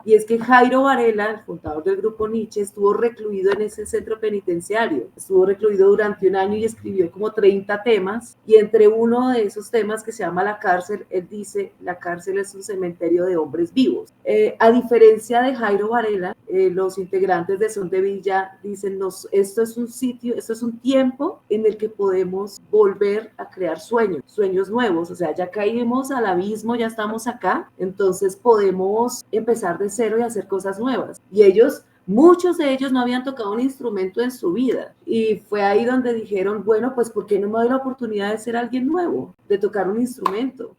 y es que Jairo Varela, el fundador del grupo Nietzsche, estuvo recluido en ese centro penitenciario, estuvo recluido durante un año y escribió como 30 temas, y entre uno de esos temas que se llama La cárcel, él dice, la cárcel es un cementerio de hombres vivos. A diferencia de Jairo Varela, los integrantes de Son de Villa dicen, esto es un sitio, esto es un tiempo en el que podemos volver a crear sueños nuevos, o sea, ya caímos al abismo, ya estamos acá, entonces podemos empezar de cero y hacer cosas nuevas. Y muchos de ellos no habían tocado un instrumento en su vida, y fue ahí donde dijeron, bueno, pues ¿por qué no me doy la oportunidad de ser alguien nuevo, de tocar un instrumento?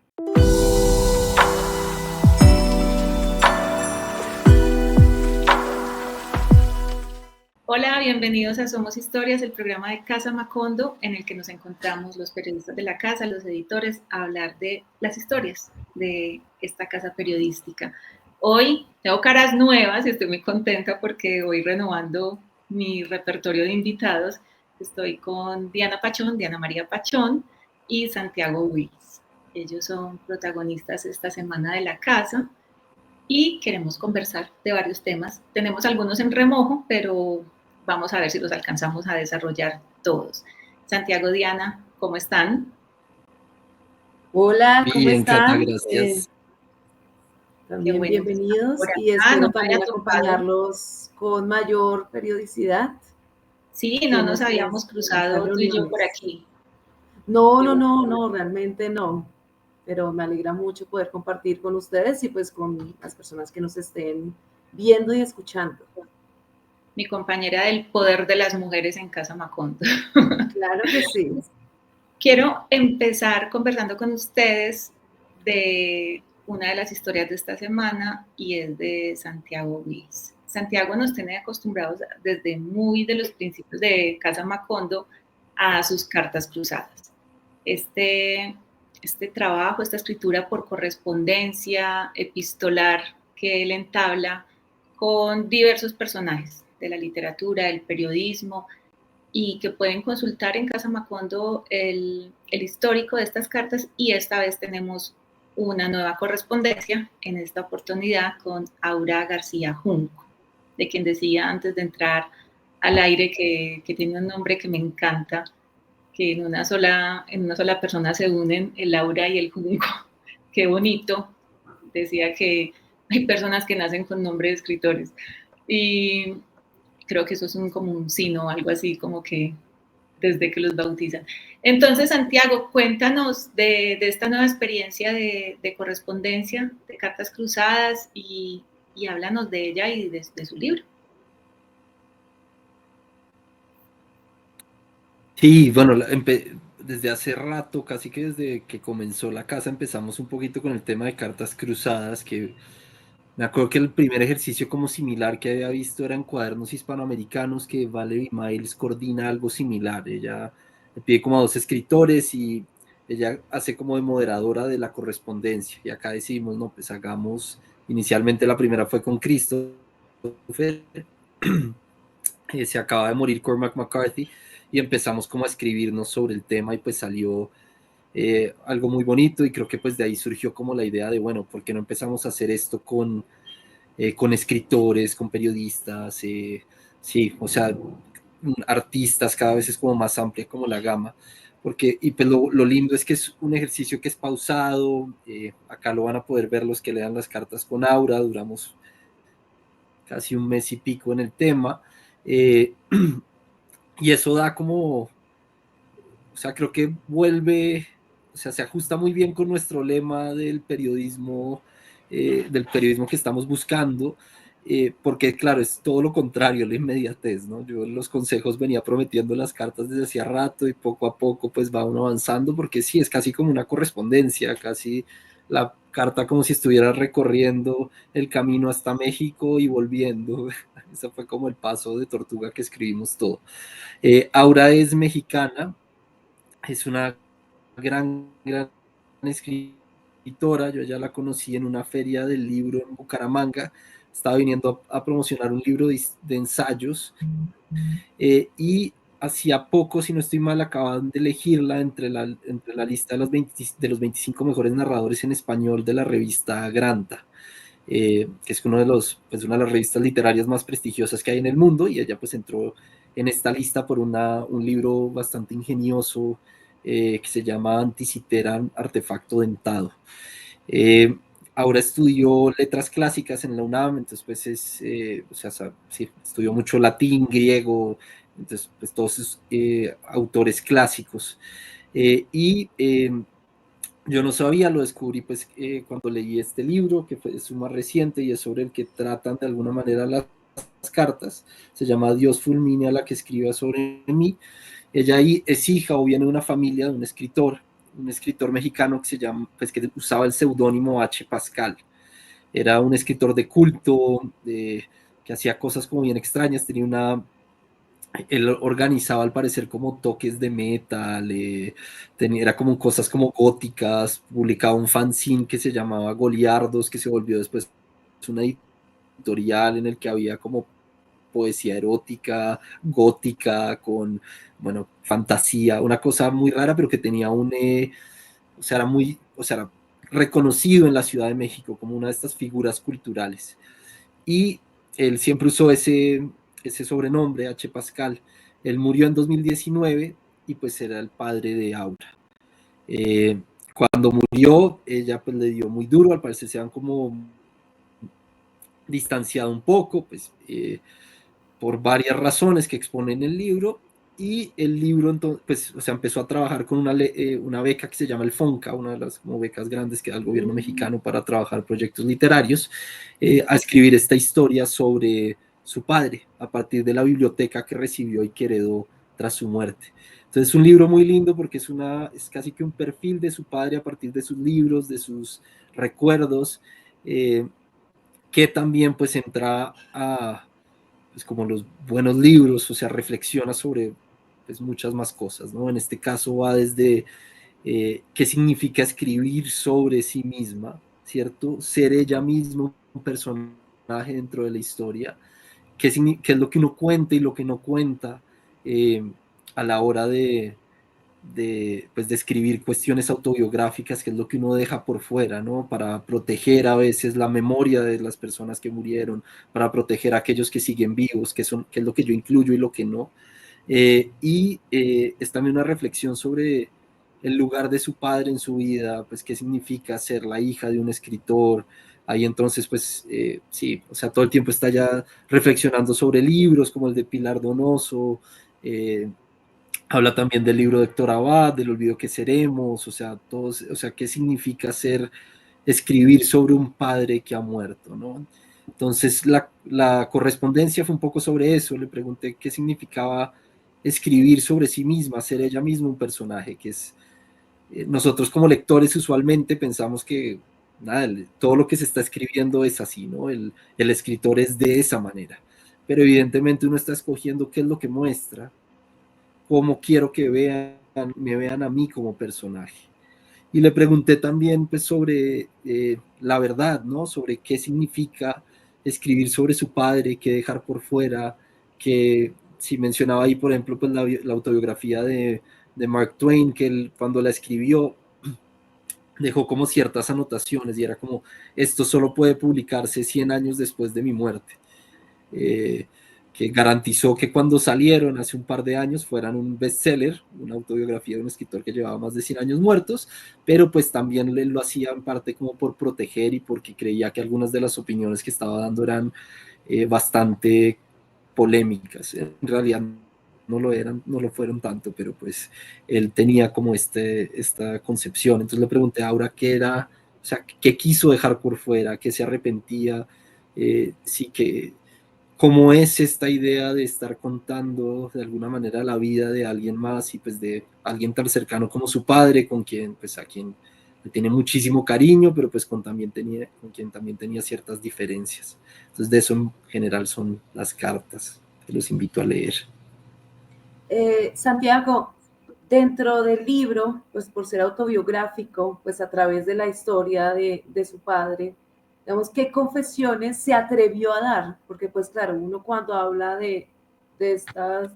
Hola, bienvenidos a Somos Historias, el programa de Casa Macondo, en el que nos encontramos los periodistas de la casa, los editores, a hablar de las historias de esta casa periodística. Hoy tengo caras nuevas y estoy muy contenta porque voy renovando mi repertorio de invitados. Estoy con Diana Pachón, Diana María Pachón y Santiago Wills. Ellos son protagonistas esta semana de la casa y queremos conversar de varios temas. Tenemos algunos en remojo, pero vamos a ver si los alcanzamos a desarrollar todos. Santiago, Diana, ¿cómo están? Hola, ¿cómo Bien, Cata, están? gracias. También bueno bienvenidos y espero también acompañarlos con mayor periodicidad. Sí, no nos habíamos cruzado tú y yo por aquí. No, realmente no. Pero me alegra mucho poder compartir con ustedes y pues con las personas que nos estén viendo y escuchando. Mi compañera del poder de las mujeres en Casa Macondo. Claro que sí. Quiero empezar conversando con ustedes de una de las historias de esta semana y es de Santiago Wills. Santiago nos tiene acostumbrados desde muy de los principios de Casa Macondo a sus cartas cruzadas. Este trabajo, esta escritura por correspondencia epistolar que él entabla con diversos personajes de la literatura, del periodismo, y que pueden consultar en Casa Macondo el histórico de estas cartas, y esta vez tenemos una nueva correspondencia, en esta oportunidad con Aura García Junco, de quien decía antes de entrar al aire que tiene un nombre que me encanta, que en una sola persona se unen el Aura y el Junco. Qué bonito. Decía que hay personas que nacen con nombre de escritores. Y creo que eso es como un sino, algo así, como que desde que los bautizan. Entonces, Santiago, cuéntanos de esta nueva experiencia de correspondencia, de cartas cruzadas, y háblanos de ella y de su libro. Sí, bueno, desde hace rato, casi que desde que comenzó la casa, empezamos un poquito con el tema de cartas cruzadas, que me acuerdo que el primer ejercicio como similar que había visto era en Cuadernos Hispanoamericanos, que Valerie Miles coordina algo similar. Ella le pide como a dos escritores y ella hace como de moderadora de la correspondencia. Y acá decimos, no, pues hagamos, inicialmente la primera fue con Christopher, se acaba de morir Cormac McCarthy, y empezamos como a escribirnos sobre el tema y pues salió algo muy bonito, y creo que pues de ahí surgió como la idea de, bueno, ¿por qué no empezamos a hacer esto con escritores, con periodistas? Sí, o sea, artistas, cada vez es como más amplia como la gama, porque, y pues lo lindo es que es un ejercicio que es pausado, acá lo van a poder ver los que lean las cartas con Aura, duramos casi un mes y pico en el tema, y eso da como, o sea, creo que vuelve, o sea, se ajusta muy bien con nuestro lema del periodismo que estamos buscando, porque claro, es todo lo contrario, la inmediatez, ¿no? Yo los consejos venía prometiendo las cartas desde hacía rato, y poco a poco pues va uno avanzando, porque sí, es casi como una correspondencia, casi la carta como si estuviera recorriendo el camino hasta México y volviendo. Ese fue como el paso de tortuga que escribimos todo. Aura es mexicana, es una gran escritora. Yo ya la conocí en una feria del libro en Bucaramanga. Estaba viniendo a promocionar un libro de ensayos, y hacía poco, si no estoy mal, acaban de elegirla entre la lista de los 25 mejores narradores en español de la revista Granta. que es uno de pues una de las revistas literarias más prestigiosas que hay en el mundo, y ella pues entró en esta lista por un libro bastante ingenioso que se llama Anticiteran Artefacto Dentado. Ahora estudió letras clásicas en la UNAM, entonces pues o sea, sí, estudió mucho latín, griego, entonces pues todos esos autores clásicos. Y yo no sabía, lo descubrí pues cuando leí este libro, que es su más reciente y es sobre el que tratan de alguna manera las cartas. Se llama Dios fulmine a la que escriba sobre mí. Ella ahí es hija o viene de una familia de un escritor mexicano que se llama, pues que usaba el seudónimo H. Pascal. Era un escritor de culto, que hacía cosas como bien extrañas, él organizaba al parecer como toques de metal, era como cosas como góticas, publicaba un fanzine que se llamaba Goliardos, que se volvió después una editorial en el que había como poesía erótica, gótica, con, bueno, fantasía, una cosa muy rara, pero que tenía o sea, era reconocido en la Ciudad de México como una de estas figuras culturales. Y él siempre usó ese sobrenombre, H. Pascal. Él murió en 2019 y pues era el padre de Aura. Cuando murió, ella pues le dio muy duro, al parecer se han como distanciado un poco, pues por varias razones que expone en el libro, y el libro entonces, pues, o sea, empezó a trabajar con una beca que se llama el FONCA, una de las como becas grandes que da el gobierno mexicano para trabajar proyectos literarios, a escribir esta historia sobre su padre, a partir de la biblioteca que recibió y que heredó tras su muerte. Entonces es un libro muy lindo porque es casi que un perfil de su padre a partir de sus libros, de sus recuerdos, que también pues entra a pues como los buenos libros, o sea, reflexiona sobre pues muchas más cosas, ¿no? En este caso va desde qué significa escribir sobre sí misma, ¿cierto? Ser ella misma un personaje dentro de la historia, qué es lo que uno cuenta y lo que no cuenta a la hora pues de escribir cuestiones autobiográficas, que es lo que uno deja por fuera, ¿no? Para proteger a veces la memoria de las personas que murieron, para proteger a aquellos que siguen vivos, que es lo que yo incluyo y lo que no. Es también una reflexión sobre el lugar de su padre en su vida, pues qué significa ser la hija de un escritor. Ahí entonces, pues sí, o sea, todo el tiempo está ya reflexionando sobre libros como el de Pilar Donoso, habla también del libro de Héctor Abad, del olvido que seremos, o sea, o sea, qué significa escribir sobre un padre que ha muerto, ¿no? Entonces la correspondencia fue un poco sobre eso, le pregunté qué significaba escribir sobre sí misma, ser ella misma un personaje, que es, nosotros como lectores usualmente pensamos que nada, todo lo que se está escribiendo es así, ¿no? El escritor es de esa manera, pero evidentemente uno está escogiendo qué es lo que muestra, cómo quiero que me vean a mí como personaje. Y le pregunté también pues, sobre la verdad, ¿no? Sobre qué significa escribir sobre su padre, qué dejar por fuera, que si mencionaba ahí, por ejemplo, pues, la autobiografía de Mark Twain, que él cuando la escribió dejó como ciertas anotaciones y era como, esto solo puede publicarse 100 años después de mi muerte. Eh, que garantizó que cuando salieron hace un par de años fueran un bestseller, una autobiografía de un escritor que llevaba más de 100 años muertos, pero pues también lo hacía en parte como por proteger y porque creía que algunas de las opiniones que estaba dando eran bastante polémicas. En realidad no lo eran, no lo fueron tanto, pero pues él tenía como esta concepción. Entonces le pregunté a Aura qué era, o sea, qué quiso dejar por fuera, qué se arrepentía, sí que cómo es esta idea de estar contando de alguna manera la vida de alguien más y pues de alguien tan cercano como su padre, con quien pues a quien le tiene muchísimo cariño, pero pues con quien también tenía ciertas diferencias. Entonces de eso en general son las cartas que los invito a leer. Santiago, dentro del libro, pues por ser autobiográfico, pues a través de la historia de su padre, digamos, ¿qué confesiones se atrevió a dar? Porque pues claro, uno cuando habla de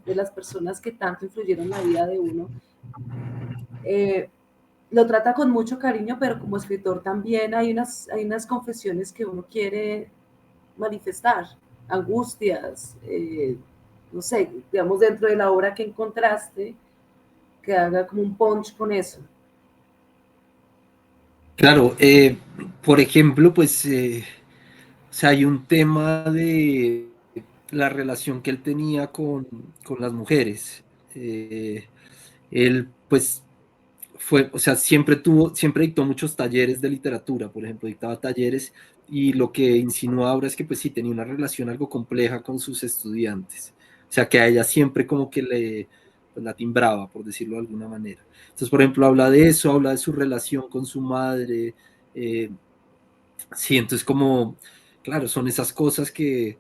las personas que tanto influyeron en la vida de uno, lo trata con mucho cariño, pero como escritor también hay unas confesiones que uno quiere manifestar, angustias, no sé, digamos dentro de la obra que encontraste, que haga como un punch con eso. Claro, por ejemplo, pues o sea, hay un tema de la relación que él tenía con las mujeres. Él, pues, fue, o sea, siempre dictó muchos talleres de literatura, por ejemplo, dictaba talleres y lo que insinuó ahora es que, pues sí, tenía una relación algo compleja con sus estudiantes. O sea, que a ella siempre como que pues, la timbraba, por decirlo de alguna manera. Entonces, por ejemplo, habla de eso, habla de su relación con su madre. Sí, entonces como, claro, son esas cosas que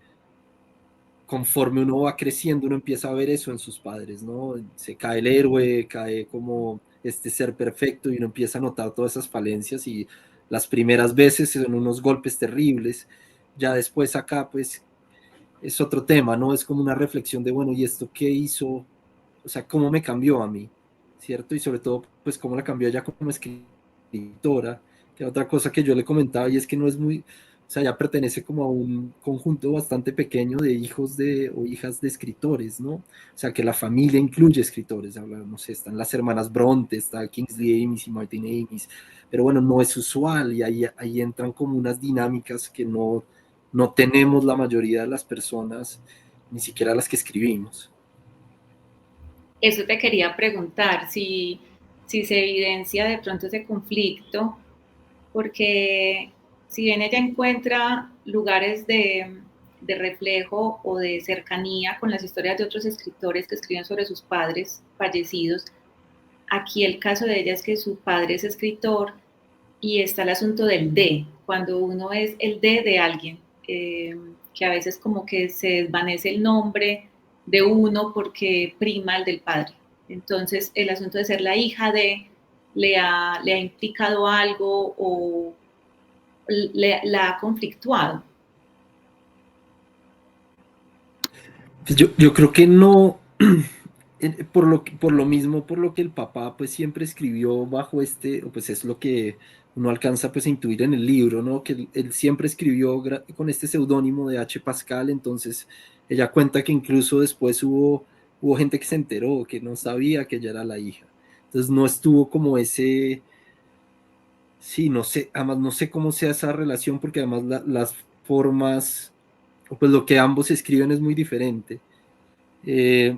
conforme uno va creciendo, uno empieza a ver eso en sus padres, ¿no? Se cae el héroe, cae como este ser perfecto y uno empieza a notar todas esas falencias y las primeras veces son unos golpes terribles, ya después acá pues es otro tema, ¿no? Es como una reflexión de, bueno, ¿y esto qué hizo? O sea, ¿cómo me cambió a mí? ¿Cierto? Y sobre todo, pues, ¿cómo la cambió ella como escritora? Que otra cosa que yo le comentaba y es que no es muy, o sea, ella pertenece como a un conjunto bastante pequeño de hijos de o hijas de escritores, ¿no? O sea, que la familia incluye escritores, no sé, están las hermanas Bronte, está Kingsley Amis y Martin Amis, pero bueno, no es usual y ahí entran como unas dinámicas que no tenemos la mayoría de las personas, ni siquiera las que escribimos. Eso te quería preguntar, si se evidencia de pronto ese conflicto, porque si bien ella encuentra lugares de reflejo o de cercanía con las historias de otros escritores que escriben sobre sus padres fallecidos, aquí el caso de ella es que su padre es escritor y está el asunto del de, cuando uno es el de alguien, que a veces como que se desvanece el nombre de uno porque prima el del padre. Entonces el asunto de ser la hija de le ha implicado algo o la ha conflictuado. Pues yo creo que no, por lo mismo, por lo que el papá pues siempre escribió bajo o pues es lo que uno alcanza pues a intuir en el libro, ¿no? Que él siempre escribió con este seudónimo de H. Pascal, entonces ella cuenta que incluso después hubo gente que se enteró, que no sabía que ella era la hija. Entonces no estuvo como sí, no sé, además no sé cómo sea esa relación porque además las formas, pues lo que ambos escriben es muy diferente. Eh,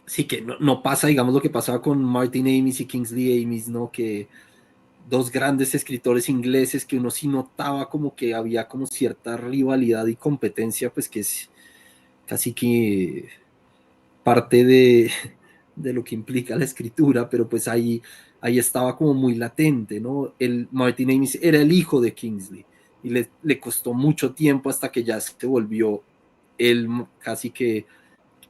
sí que no pasa, digamos, lo que pasaba con Martin Amis y Kingsley Amis, ¿no? Que dos grandes escritores ingleses que uno sí notaba como que había como cierta rivalidad y competencia, pues que es casi que parte de lo que implica la escritura, pero pues ahí estaba como muy latente, ¿no? Martin Amis era el hijo de Kingsley y le costó mucho tiempo hasta que ya se volvió él casi que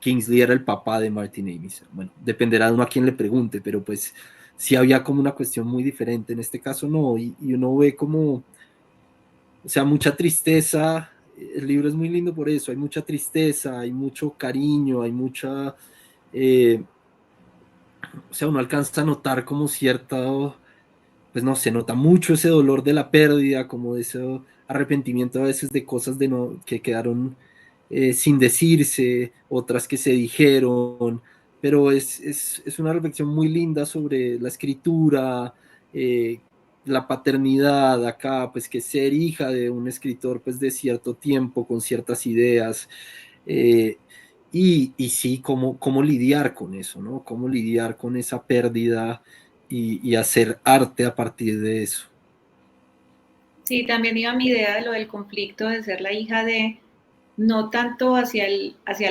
Kingsley era el papá de Martin Amis. Bueno, dependerá de uno a quien le pregunte, pero pues sí había como una cuestión muy diferente. En este caso no, y uno ve como, o sea, mucha tristeza. El libro es muy lindo por eso, hay mucha tristeza, hay mucho cariño, hay mucha, o sea, uno alcanza a notar como cierta, pues no se nota mucho ese dolor de la pérdida, como de ese arrepentimiento a veces de cosas que quedaron sin decirse, otras que se dijeron, pero es una reflexión muy linda sobre la escritura, la paternidad acá, pues que ser hija de un escritor pues de cierto tiempo, con ciertas ideas, eh, y sí, cómo lidiar con eso, ¿no? Cómo lidiar con esa pérdida y hacer arte a partir de eso. Sí, también iba mi idea de lo del conflicto de ser la hija de, no tanto hacia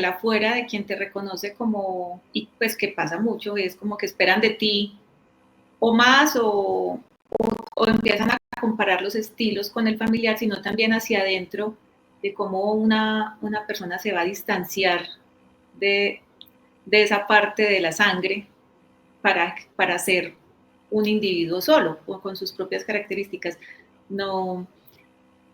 la afuera de quien te reconoce como, y pues que pasa mucho, es como que esperan de ti o más o empiezan a comparar los estilos con el familiar, sino también hacia adentro de cómo una persona se va a distanciar de, de esa parte de la sangre para ser un individuo solo, con sus propias características. No,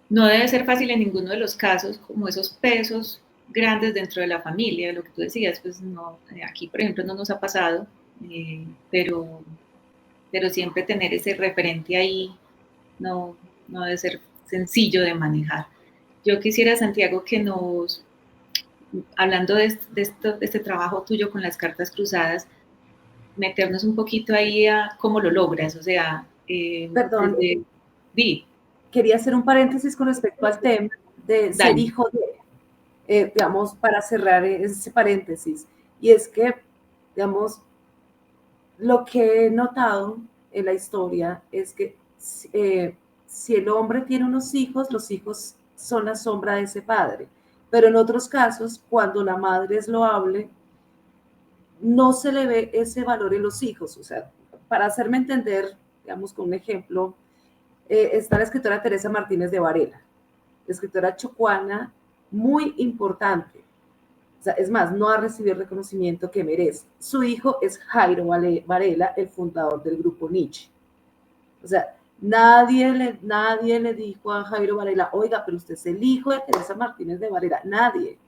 no debe ser fácil en ninguno de los casos, como esos pesos grandes dentro de la familia, lo que tú decías, pues no, aquí por ejemplo no nos ha pasado, pero, pero siempre tener ese referente ahí no debe ser sencillo de manejar. Yo quisiera, Santiago, que nos, hablando de este trabajo tuyo con las cartas cruzadas, meternos un poquito ahí a cómo lo logras, o sea, Perdón, desde... Di, quería hacer un paréntesis con respecto al tema de ser dale. hijo de, digamos, para cerrar ese paréntesis. Y es que, digamos, lo que he notado en la historia es que si el hombre tiene unos hijos, los hijos son la sombra de ese padre. Pero en otros casos, cuando la madre es loable, no se le ve ese valor en los hijos. O sea, para hacerme entender, digamos, con un ejemplo, está la escritora Teresa Martínez de Varela, la escritora chocuana muy importante. O sea, es más, no ha recibido el reconocimiento que merece. Su hijo es Jairo Varela, el fundador del grupo Nietzsche. O sea, nadie le dijo a Jairo Varela, oiga, pero usted es el hijo de Teresa Martínez de Varela. Nadie.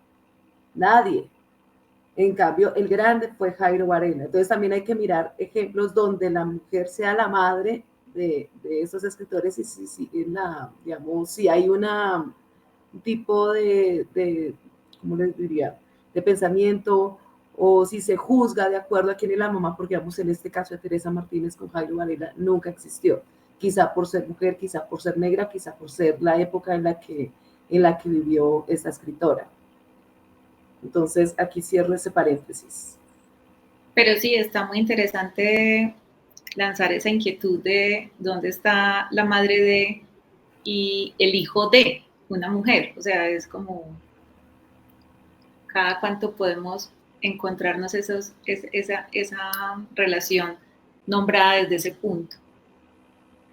En cambio, el grande fue Jairo Varela. Entonces también hay que mirar ejemplos donde la mujer sea la madre de esos escritores y digamos, si hay un tipo ¿cómo les diría?, de pensamiento, o si se juzga de acuerdo a quién es la mamá, porque vamos, en este caso de Teresa Martínez con Jairo Varela nunca existió, quizá por ser mujer, quizá por ser negra, quizá por ser la época en la que vivió esta escritora. Entonces aquí cierro ese paréntesis. Pero sí, está muy interesante lanzar esa inquietud de dónde está la madre de y el hijo de una mujer. O sea, es como cada cuánto podemos encontrarnos esa relación nombrada desde ese punto.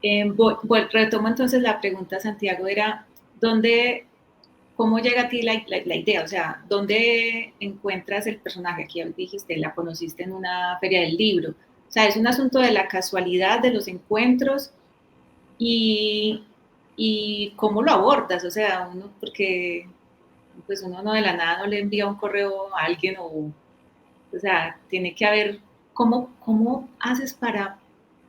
Retomo entonces la pregunta, Santiago, era, ¿cómo llega a ti la idea? O sea, ¿dónde encuentras el personaje? Aquí dijiste, la conociste en una feria del libro. O sea, es un asunto de la casualidad, de los encuentros y cómo lo abordas. O sea, porque pues uno no de la nada no le envía un correo a alguien o sea, tiene que haber cómo haces para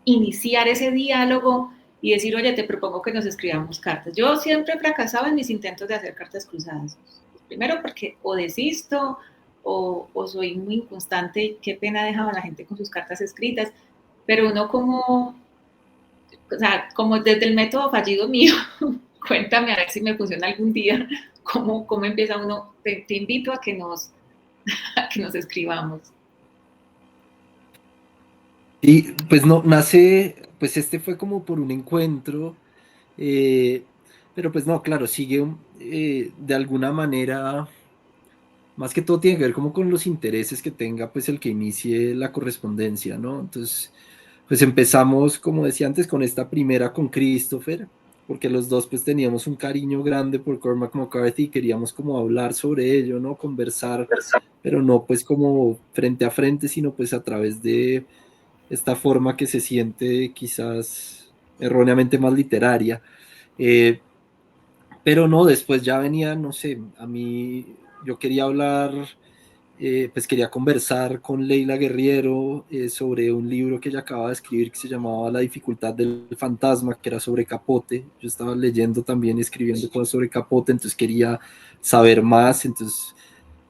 iniciar ese diálogo y decir, oye, te propongo que nos escribamos cartas. Yo siempre he fracasado en mis intentos de hacer cartas cruzadas. Primero porque o desisto o soy muy inconstante y qué pena dejaba a la gente con sus cartas escritas, pero uno o sea, como desde el método fallido mío, cuéntame a ver si me funciona algún día, cómo empieza uno, te invito a que a que nos escribamos. Y pues no, nace, pues este fue como por un encuentro, pero pues no, claro, sigue de alguna manera, más que todo tiene que ver como con los intereses que tenga pues el que inicie la correspondencia, ¿no? Entonces, pues empezamos, como decía antes, con esta primera con Christopher, porque los dos pues teníamos un cariño grande por Cormac McCarthy y queríamos como hablar sobre ello, ¿no? Conversar, pero no pues como frente a frente, sino pues a través de esta forma que se siente quizás erróneamente más literaria. Eh, pero no, después ya venía, no sé, a mí yo quería hablar, pues quería conversar con Leila Guerriero sobre un libro que ella acaba de escribir que se llamaba La dificultad del fantasma, que era sobre Capote. Yo estaba leyendo también y escribiendo cosas sobre Capote, entonces quería saber más, entonces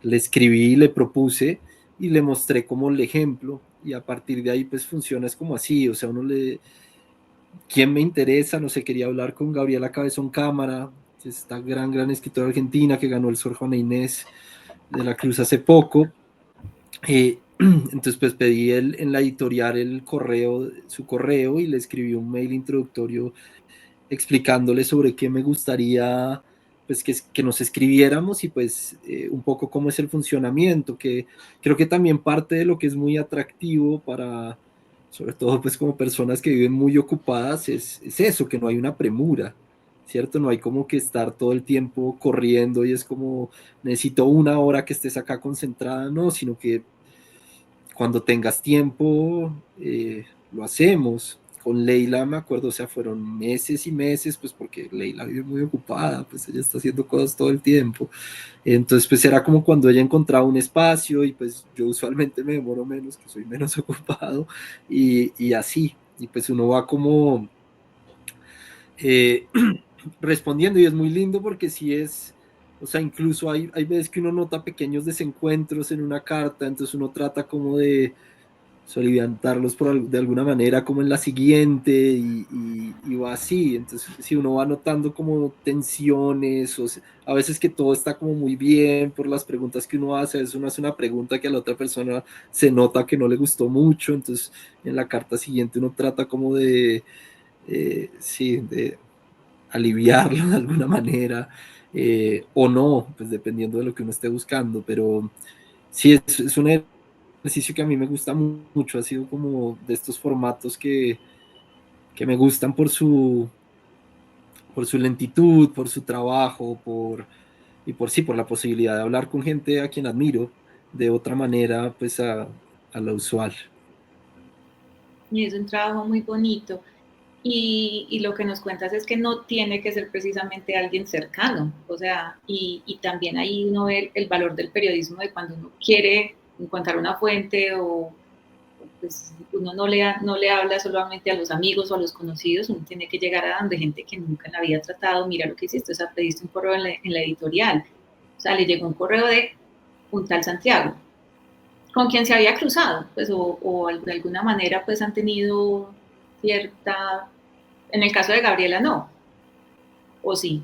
le escribí, le propuse y le mostré como el ejemplo y a partir de ahí pues funciona es como así, o sea, ¿quién me interesa? No sé, quería hablar con Gabriela Cabezón Cámara, esta gran escritora argentina que ganó el Sor Juana Inés de la Cruz hace poco. Entonces pues pedí en la editorial su correo y le escribí un mail introductorio explicándole sobre qué me gustaría pues que nos escribiéramos y pues un poco cómo es el funcionamiento, que creo que también parte de lo que es muy atractivo para, sobre todo pues como personas que viven muy ocupadas, es eso, que no hay una premura, ¿cierto? No hay como que estar todo el tiempo corriendo y es como necesito una hora que estés acá concentrada, no, sino que cuando tengas tiempo, lo hacemos. Con Leila me acuerdo, o sea, fueron meses y meses, pues porque Leila vive muy ocupada, pues ella está haciendo cosas todo el tiempo. Entonces, pues era como cuando ella encontraba un espacio y pues yo usualmente me demoro menos, que soy menos ocupado y pues uno va como respondiendo y es muy lindo porque sí es, o sea, incluso hay veces que uno nota pequeños desencuentros en una carta, entonces uno trata como de soliviantarlos de alguna manera como en la siguiente y va así, entonces si uno va notando como tensiones a veces que todo está como muy bien por las preguntas que uno hace, a veces uno hace una pregunta que a la otra persona se nota que no le gustó mucho, entonces en la carta siguiente uno trata como de sí, de aliviarlo de alguna manera, o no, pues dependiendo de lo que uno esté buscando, pero sí, es un ejercicio que a mí me gusta mucho, ha sido como de estos formatos que me gustan por su lentitud, por su trabajo, y por sí, por la posibilidad de hablar con gente a quien admiro de otra manera, pues a la usual. Y es un trabajo muy bonito. Y lo que nos cuentas es que no tiene que ser precisamente alguien cercano, o sea, y también ahí uno ve el valor del periodismo de cuando uno quiere encontrar una fuente o pues uno no le habla solamente a los amigos o a los conocidos, uno tiene que llegar a donde gente que nunca la había tratado, mira lo que hiciste, o sea, pediste un correo en la editorial, o sea, le llegó un correo de un tal Santiago, con quien se había cruzado, pues, o de alguna manera, pues, han tenido cierta, en el caso de Gabriela, no, o sí.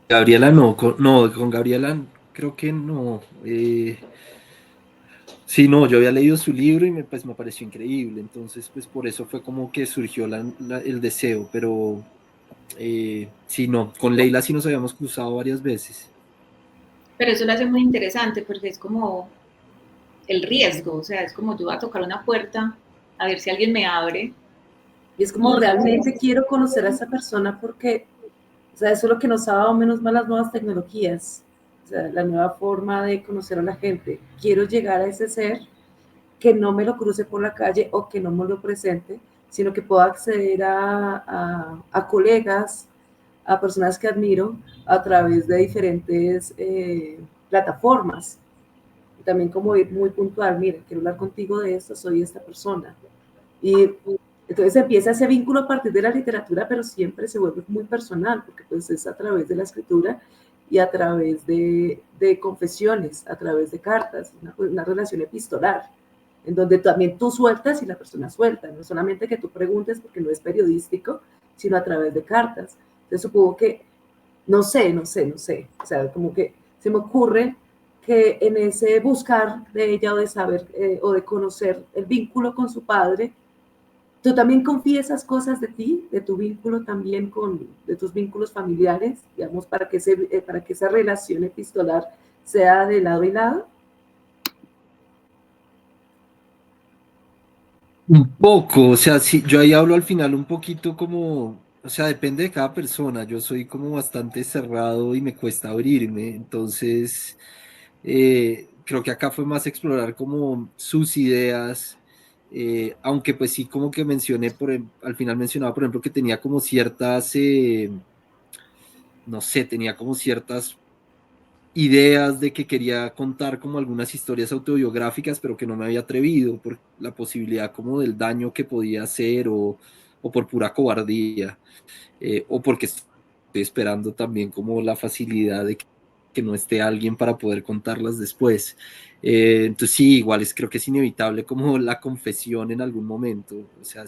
Gabriela no, con Gabriela creo que no. Sí, no, yo había leído su libro y pues me pareció increíble, entonces pues por eso fue como que surgió el deseo, pero sí, no, con Leila sí nos habíamos cruzado varias veces. Pero eso lo hace muy interesante porque es como el riesgo, o sea, es como yo voy a tocar una puerta a ver si alguien me abre. Y es como realmente quiero conocer a esa persona porque, o sea, eso es lo que nos ha dado menos mal las nuevas tecnologías, o sea, la nueva forma de conocer a la gente. Quiero llegar a ese ser que no me lo cruce por la calle o que no me lo presente, sino que pueda acceder a colegas, a personas que admiro a través de diferentes plataformas. Y también como ir muy puntual, mira, quiero hablar contigo de esto, soy esta persona. Y entonces empieza ese vínculo a partir de la literatura, pero siempre se vuelve muy personal, porque pues es a través de la escritura y a través de confesiones, a través de cartas, una relación epistolar, en donde también tú sueltas y la persona suelta, no solamente que tú preguntes porque no es periodístico, sino a través de cartas. Entonces supongo que, no sé, o sea, como que se me ocurre que en ese buscar de ella o de saber o de conocer el vínculo con su padre, tú también confiesas cosas de ti, de tu vínculo también de tus vínculos familiares, digamos, para que esa relación epistolar sea de lado y lado. Un poco, o sea, sí, yo ahí hablo al final un poquito como, o sea, depende de cada persona, yo soy como bastante cerrado y me cuesta abrirme, entonces creo que acá fue más explorar como sus ideas, aunque pues sí como que mencioné, al final mencionaba por ejemplo que tenía como ciertas, no sé, tenía como ciertas ideas de que quería contar como algunas historias autobiográficas, pero que no me había atrevido por la posibilidad como del daño que podía hacer o por pura cobardía, o porque estoy esperando también como la facilidad de que no esté alguien para poder contarlas después. Entonces sí, igual creo que es inevitable como la confesión en algún momento, o sea,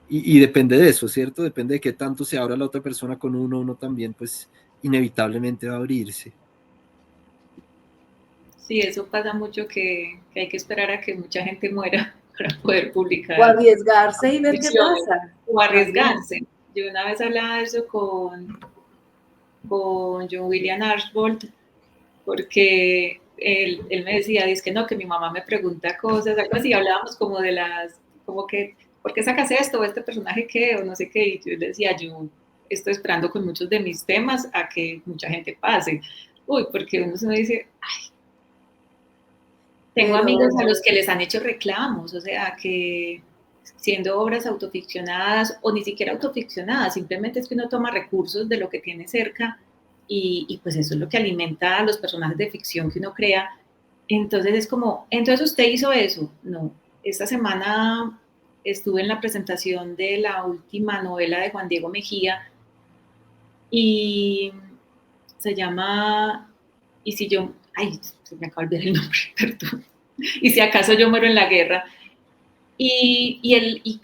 y depende de eso, ¿cierto? Depende de qué tanto se abra la otra persona con uno también pues inevitablemente va a abrirse. Sí, eso pasa mucho que hay que esperar a que mucha gente muera para poder O publicar arriesgarse y ver qué ficciones pasa. o También. arriesgarse. Yo una vez hablaba de eso con John William Archbold, porque él me decía, dice que no, que mi mamá me pregunta cosas, algo así, hablábamos como de las, como que, ¿por qué sacas esto? ¿O este personaje qué? O no sé qué, y yo le decía, yo estoy esperando con muchos de mis temas a que mucha gente pase. Uy, porque uno se dice, tengo amigos a Pero los que les han hecho reclamos, o sea, que siendo obras autoficcionadas o ni siquiera autoficcionadas, simplemente es que uno toma recursos de lo que tiene cerca y pues eso es lo que alimenta a los personajes de ficción que uno crea. Entonces es como, entonces usted hizo eso. No, esta semana estuve en la presentación de la última novela de Juan Diego Mejía y se llama Y si yo, ay, se me acaba de olvidar el nombre, perdón. Y si acaso yo muero en la guerra. Y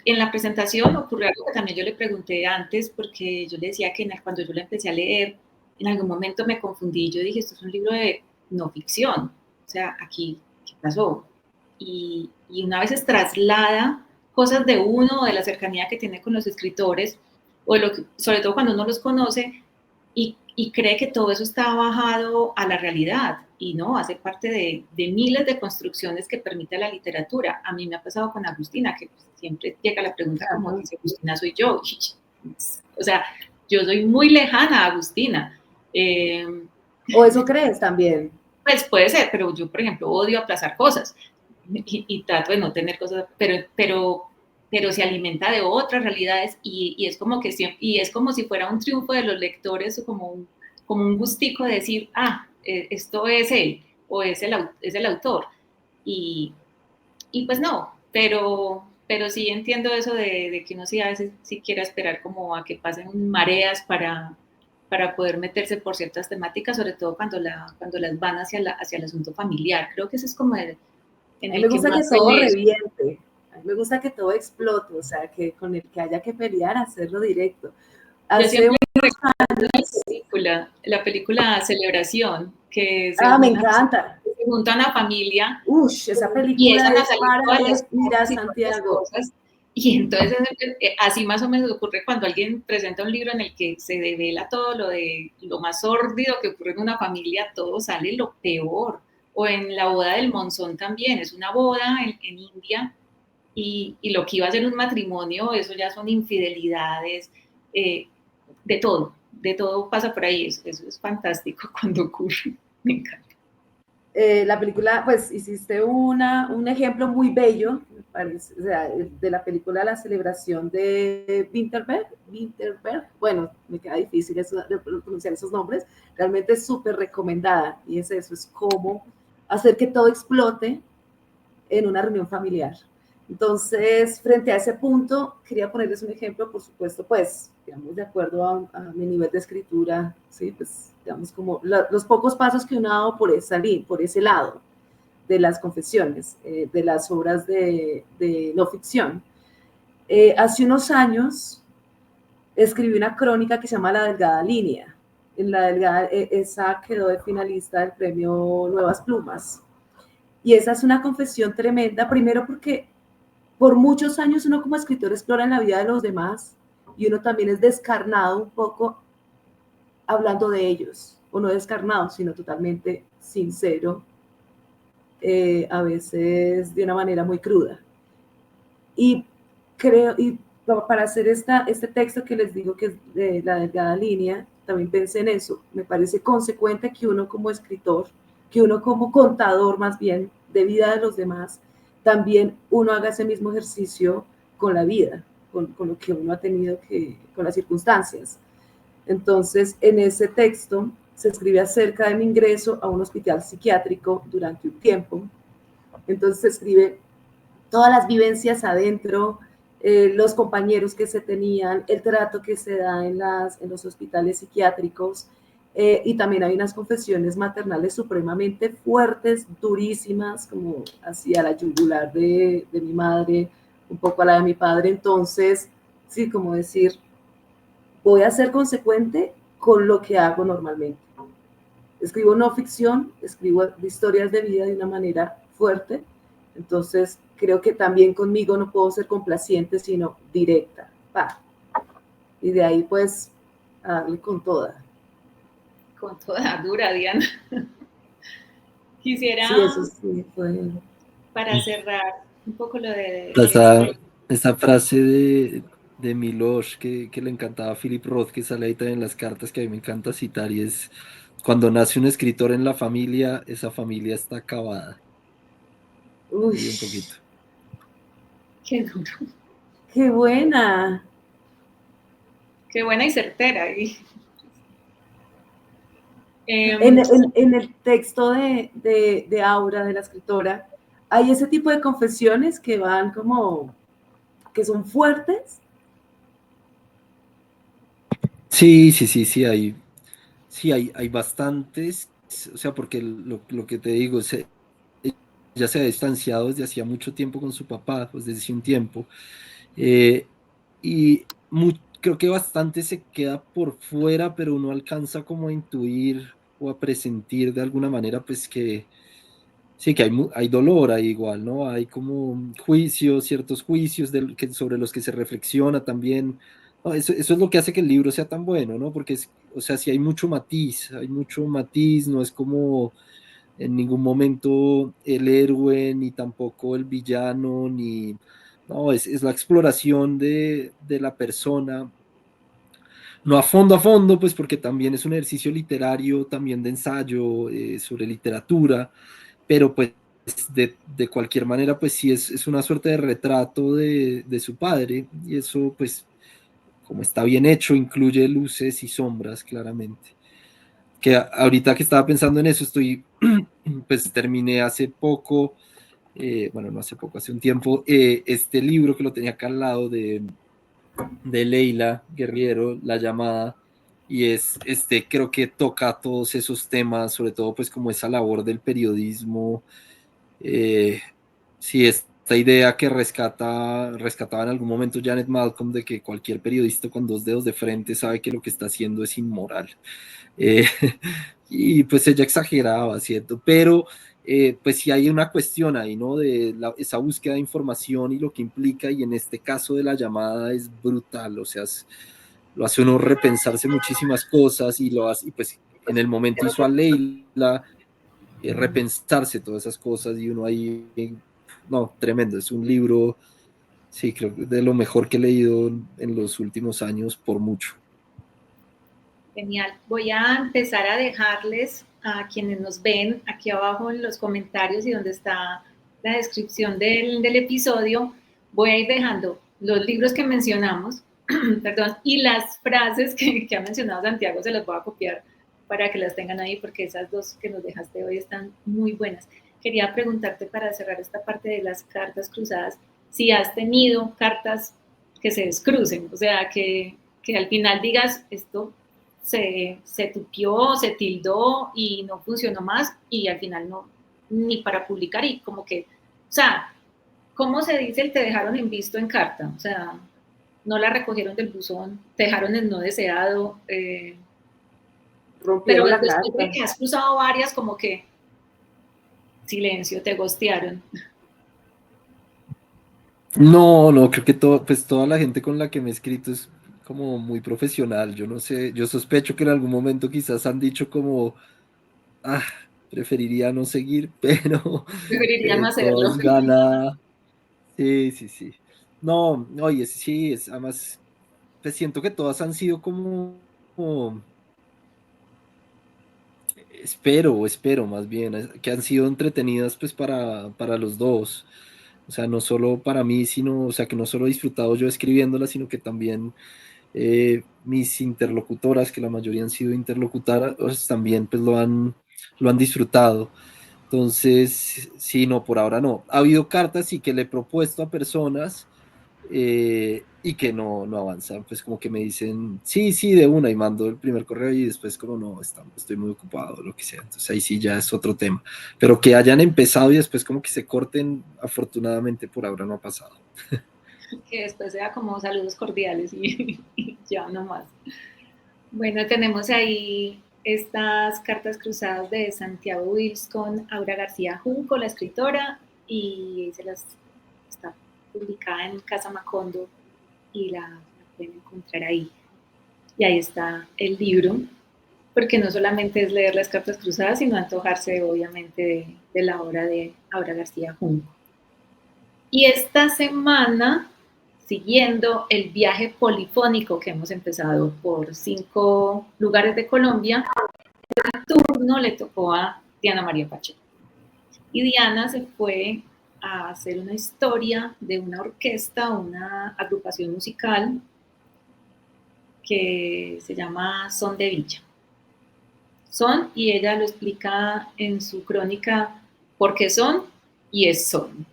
en la presentación ocurrió algo que también yo le pregunté antes, porque yo le decía que cuando yo la empecé a leer, en algún momento me confundí. Yo dije, esto es un libro de no ficción. O sea, aquí, ¿qué pasó? Y una vez traslada cosas de uno o de la cercanía que tiene con los escritores, o sobre todo cuando uno los conoce, y cree que todo eso está bajado a la realidad, y no, hace parte de miles de construcciones que permite la literatura. A mí me ha pasado con Agustina, que siempre llega la pregunta como, si Agustina soy yo. O sea, yo soy muy lejana a Agustina. ¿O eso crees también? Pues puede ser, pero yo, por ejemplo, odio aplazar cosas y trato de no tener cosas, pero se alimenta de otras realidades y es como que y es como si fuera un triunfo de los lectores o como un gustico de decir, esto es él o es el autor. Y pues no, pero sí entiendo eso de que uno sí a veces sí quiere esperar como a que pasen mareas para poder meterse por ciertas temáticas, sobre todo cuando las van hacia el asunto familiar. Creo que eso es como en a mí me gusta que todo reviente, a mí me gusta que todo explote, o sea, que con el que haya que pelear, hacerlo directo. Yo siempre recuerdo la película Celebración, que me encanta. Se junta una familia. Esa película es para mira, Santiago. Y entonces, así más o menos ocurre cuando alguien presenta un libro en el que se devela todo lo más sórdido que ocurre en una familia, todo sale lo peor. O en La boda del Monzón también, es una boda en India y lo que iba a ser un matrimonio, eso ya son infidelidades, de todo pasa por ahí, eso es fantástico cuando ocurre, me encanta. La película, pues hiciste un ejemplo muy bello, parece, o sea, de la película La celebración de Winterberg, bueno, me queda difícil pronunciar esos nombres, realmente es súper recomendada y eso, es cómo hacer que todo explote en una reunión familiar. Entonces, frente a ese punto, quería ponerles un ejemplo, por supuesto, pues, digamos, de acuerdo a mi nivel de escritura, ¿sí? Pues, digamos, como los pocos pasos que uno ha dado por ese lado de las confesiones, de las obras de no ficción. Hace unos años escribí una crónica que se llama La Delgada Línea. Esa quedó de finalista del premio Nuevas Plumas. Y esa es una confesión tremenda, primero porque por muchos años uno como escritor explora en la vida de los demás y uno también es descarnado un poco hablando de ellos, o no descarnado, sino totalmente sincero, a veces de una manera muy cruda. Y para hacer este texto que les digo que es de La Delgada Línea, también pensé en eso. Me parece consecuente que uno como escritor, que uno como contador más bien de vida de los demás, también uno haga ese mismo ejercicio con la vida, con lo que uno ha tenido con las circunstancias. Entonces, en ese texto se escribe acerca de mi ingreso a un hospital psiquiátrico durante un tiempo. Entonces se escribe todas las vivencias adentro, los compañeros que se tenían, el trato que se da en los hospitales psiquiátricos, y también hay unas confesiones maternales supremamente fuertes, durísimas, como hacia la yugular de mi madre, un poco a la de mi padre. Entonces, sí, como decir, voy a ser consecuente con lo que hago normalmente. Escribo no ficción, escribo historias de vida de una manera fuerte, entonces creo que también conmigo no puedo ser complaciente, sino directa. Y de ahí pues a darle con toda. Con toda dura, Diana. Quisiera, sí, eso sí, fue... para cerrar un poco lo de... Esa frase de Miloš que le encantaba a Philip Roth, que sale ahí también en las cartas, que a mí me encanta citar, y es: cuando nace un escritor en la familia, esa familia está acabada. Uy, y un poquito. Qué duro. Qué buena. Qué buena y certera. En el texto de Aura, de la escritora, hay ese tipo de confesiones que van como que son fuertes. Sí, hay bastantes, o sea, porque lo que te digo, ella se ha distanciado desde hacía mucho tiempo con su papá, pues desde hace un tiempo, eh, y creo que bastante se queda por fuera, pero uno alcanza como a intuir o a presentir de alguna manera, pues que sí, que hay dolor ahí igual, ¿no? Hay como juicios, ciertos juicios sobre los que se reflexiona también. No, eso es lo que hace que el libro sea tan bueno, ¿no? Porque, o sea, sí hay mucho matiz, no es como en ningún momento el héroe, ni tampoco el villano, ni... No, es la exploración de la persona, no a fondo, pues porque también es un ejercicio literario, también de ensayo sobre literatura, pero pues de cualquier manera, pues sí es una suerte de retrato de su padre, y eso pues como está bien hecho, incluye luces y sombras claramente. Que ahorita que estaba pensando en eso, pues terminé hace poco, bueno, no hace poco, hace un tiempo, este libro que lo tenía acá al lado de Leila Guerriero, La llamada, y creo que toca todos esos temas, sobre todo pues como esa labor del periodismo, eh, sí, esta idea que rescataba en algún momento Janet Malcolm de que cualquier periodista con dos dedos de frente sabe que lo que está haciendo es inmoral. Eh, y pues ella exageraba, ¿cierto? Pero pues sí hay una cuestión ahí, ¿no? De esa búsqueda de información y lo que implica, y en este caso de la llamada es brutal, o sea, lo hace uno repensarse muchísimas cosas y pues en el momento hizo a Leila repensarse todas esas cosas y uno ahí, no, tremendo, es un libro, sí, creo que de lo mejor que he leído en los últimos años por mucho. Genial. Voy a empezar a dejarles a quienes nos ven aquí abajo en los comentarios y donde está la descripción del episodio, voy a ir dejando los libros que mencionamos, perdón, y las frases que ha mencionado Santiago se las voy a copiar para que las tengan ahí, porque esas dos que nos dejaste hoy están muy buenas. Quería preguntarte para cerrar esta parte de las cartas cruzadas, si has tenido cartas que se descrucen, o sea, que al final digas, esto se tupió, se tildó y no funcionó más y al final no, ni para publicar y como que, o sea, ¿cómo se dice el te dejaron en visto en carta? O sea, no la recogieron del buzón, te dejaron en no deseado, pero Rompieron la después de carta. que has cruzado varias, como que silencio, te gostearon. No, creo que pues toda la gente con la que me he escrito es como muy profesional. Yo no sé, yo sospecho que en algún momento quizás han dicho como, ah, preferiría no seguir, pero Preferiría no hacerlo. todas gana. Sí. No, oye, sí, además, pues siento que todas han sido como espero más bien, que han sido entretenidas pues para los dos. O sea, no solo para mí, sino, o sea, que no solo he disfrutado yo escribiéndolas, sino que también mis interlocutoras, que la mayoría han sido interlocutoras, pues, también pues lo han disfrutado. Entonces, sí, no, por ahora no. Ha habido cartas y que le he propuesto a personas y que no avanzan, pues como que me dicen, sí, de una, y mando el primer correo y después como no, estoy muy ocupado, lo que sea. Entonces ahí sí ya es otro tema. Pero que hayan empezado y después como que se corten, afortunadamente por ahora no ha pasado. Que después sea como saludos cordiales y ya no más. Bueno, tenemos ahí estas cartas cruzadas de Santiago Wills con Aura García Junco, la escritora, y se las está publicada en Casa Macondo y la pueden encontrar ahí. Y ahí está el libro, porque no solamente es leer las cartas cruzadas, sino antojarse obviamente de la obra de Aura García Junco. Y esta semana, siguiendo el viaje polifónico que hemos empezado por 5 lugares de Colombia, el turno le tocó a Diana María Pacheco. Y Diana se fue a hacer una historia de una orquesta, una agrupación musical que se llama Son de Villa. Son, y ella lo explica en su crónica, por qué son y es son.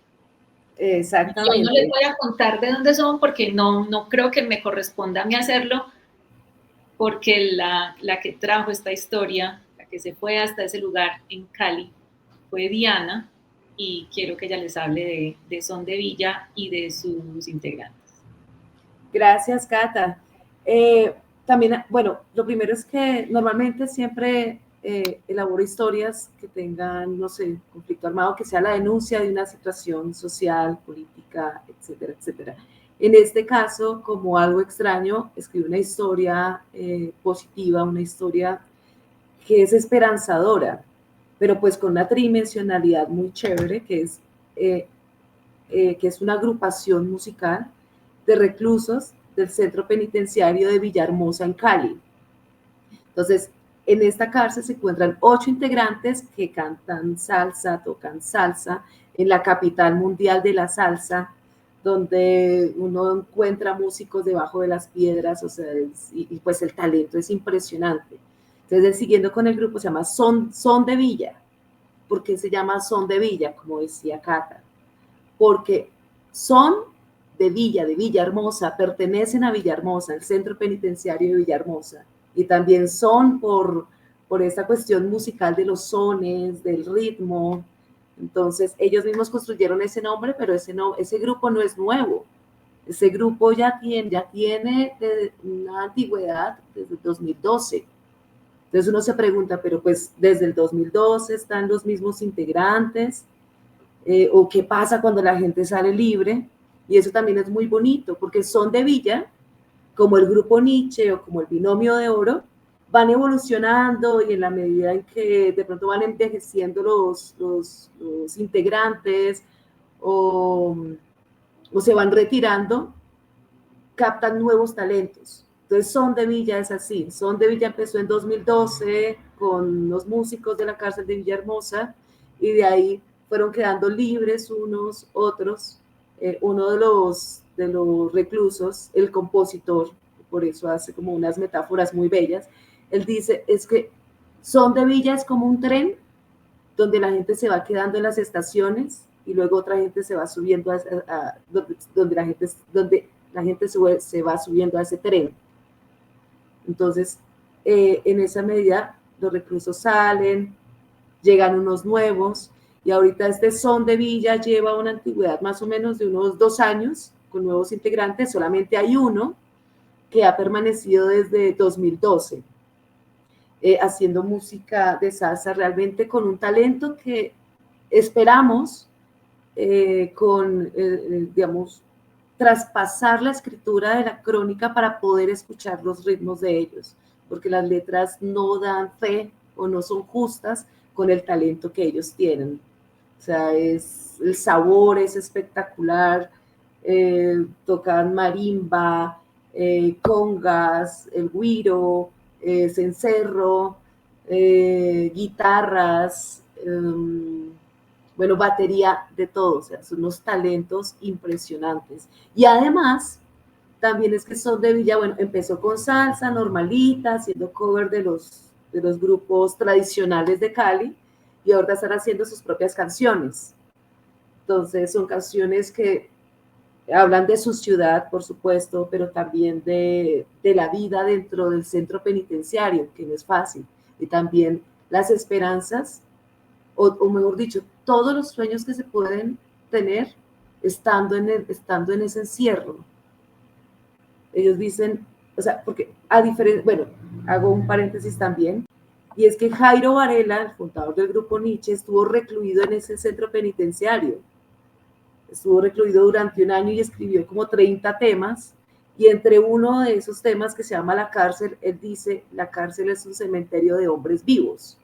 Exactamente. Yo no les voy a contar de dónde son porque no creo que me corresponda a mí hacerlo, porque la que trajo esta historia, la que se fue hasta ese lugar en Cali, fue Diana, y quiero que ella les hable de Son de Villa y de sus integrantes. Gracias, Cata. También, bueno, lo primero es que normalmente siempre elaboro historias que tengan, no sé, conflicto armado, que sea la denuncia de una situación social, política, etcétera, etcétera. En este caso, como algo extraño, escribí una historia positiva, una historia que es esperanzadora, pero pues con una tridimensionalidad muy chévere, que es una agrupación musical de reclusos del Centro Penitenciario de Villahermosa en Cali. Entonces, en esta cárcel se encuentran 8 integrantes que cantan salsa, tocan salsa, en la capital mundial de la salsa, donde uno encuentra músicos debajo de las piedras, o sea, y pues el talento es impresionante. Entonces, siguiendo con el grupo, se llama Son de Villa. ¿Por qué se llama Son de Villa? Como decía Cata. Porque son de Villahermosa, pertenecen a Villahermosa, el centro penitenciario de Villahermosa, y también son por esta cuestión musical de los sones, del ritmo. Entonces, ellos mismos construyeron ese nombre, pero ese grupo no es nuevo. Ese grupo ya tiene una antigüedad desde el 2012. Entonces uno se pregunta, pero pues desde el 2012 están los mismos integrantes, o qué pasa cuando la gente sale libre, y eso también es muy bonito, porque Son de Villa, como el grupo Nietzsche o como el Binomio de Oro, van evolucionando y en la medida en que de pronto van envejeciendo los integrantes o se van retirando, captan nuevos talentos. Entonces Son de Villa es así. Son de Villa empezó en 2012 con los músicos de la cárcel de Villahermosa y de ahí fueron quedando libres unos, otros. Uno de los reclusos, el compositor, por eso hace como unas metáforas muy bellas, él dice, es que Son de Villa es como un tren donde la gente se va quedando en las estaciones y luego otra gente se va subiendo donde la gente se va subiendo a ese tren. Entonces, en esa medida, los reclusos salen, llegan unos nuevos, y ahorita este Son de Villa lleva una antigüedad más o menos de unos 2 años con nuevos integrantes. Solamente hay uno que ha permanecido desde 2012, haciendo música de salsa realmente con un talento que esperamos digamos, traspasar la escritura de la crónica para poder escuchar los ritmos de ellos, porque las letras no dan fe o no son justas con el talento que ellos tienen. O sea, el sabor es espectacular, tocan marimba, congas, el güiro, cencerro, guitarras, bueno, batería, de todo, o sea, son unos talentos impresionantes. Y además, también es que Son de Villa, bueno, empezó con salsa normalita, haciendo cover de los grupos tradicionales de Cali, y ahora están haciendo sus propias canciones. Entonces, son canciones que hablan de su ciudad, por supuesto, pero también de la vida dentro del centro penitenciario, que no es fácil, y también las esperanzas, o mejor dicho, todos los sueños que se pueden tener estando en ese encierro. Ellos dicen, o sea, porque a diferencia, bueno, hago un paréntesis también, y es que Jairo Varela, el fundador del grupo Nietzsche, estuvo recluido en ese centro penitenciario. Estuvo recluido durante 1 año y escribió como 30 temas, y entre uno de esos temas, que se llama La cárcel, él dice, la cárcel es un cementerio de hombres vivos.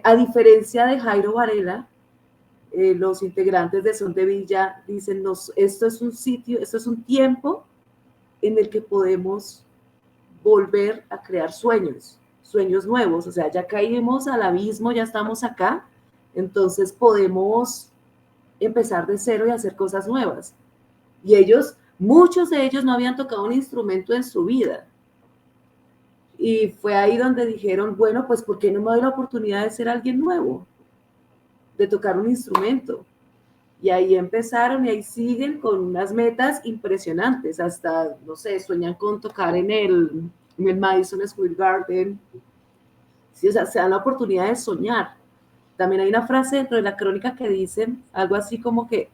A diferencia de Jairo Varela, los integrantes de Son de Villa dicen, esto es un sitio, esto es un tiempo en el que podemos volver a crear sueños nuevos, o sea, ya caímos al abismo, ya estamos acá, entonces podemos empezar de cero y hacer cosas nuevas. Y muchos de ellos no habían tocado un instrumento en su vida. Y fue ahí donde dijeron, bueno, pues ¿por qué no me doy la oportunidad de ser alguien nuevo? De tocar un instrumento. Y ahí empezaron y ahí siguen con unas metas impresionantes, hasta, no sé, sueñan con tocar en el Madison Square Garden. Sí, o sea, se dan la oportunidad de soñar. También hay una frase dentro de la crónica que dice algo así como que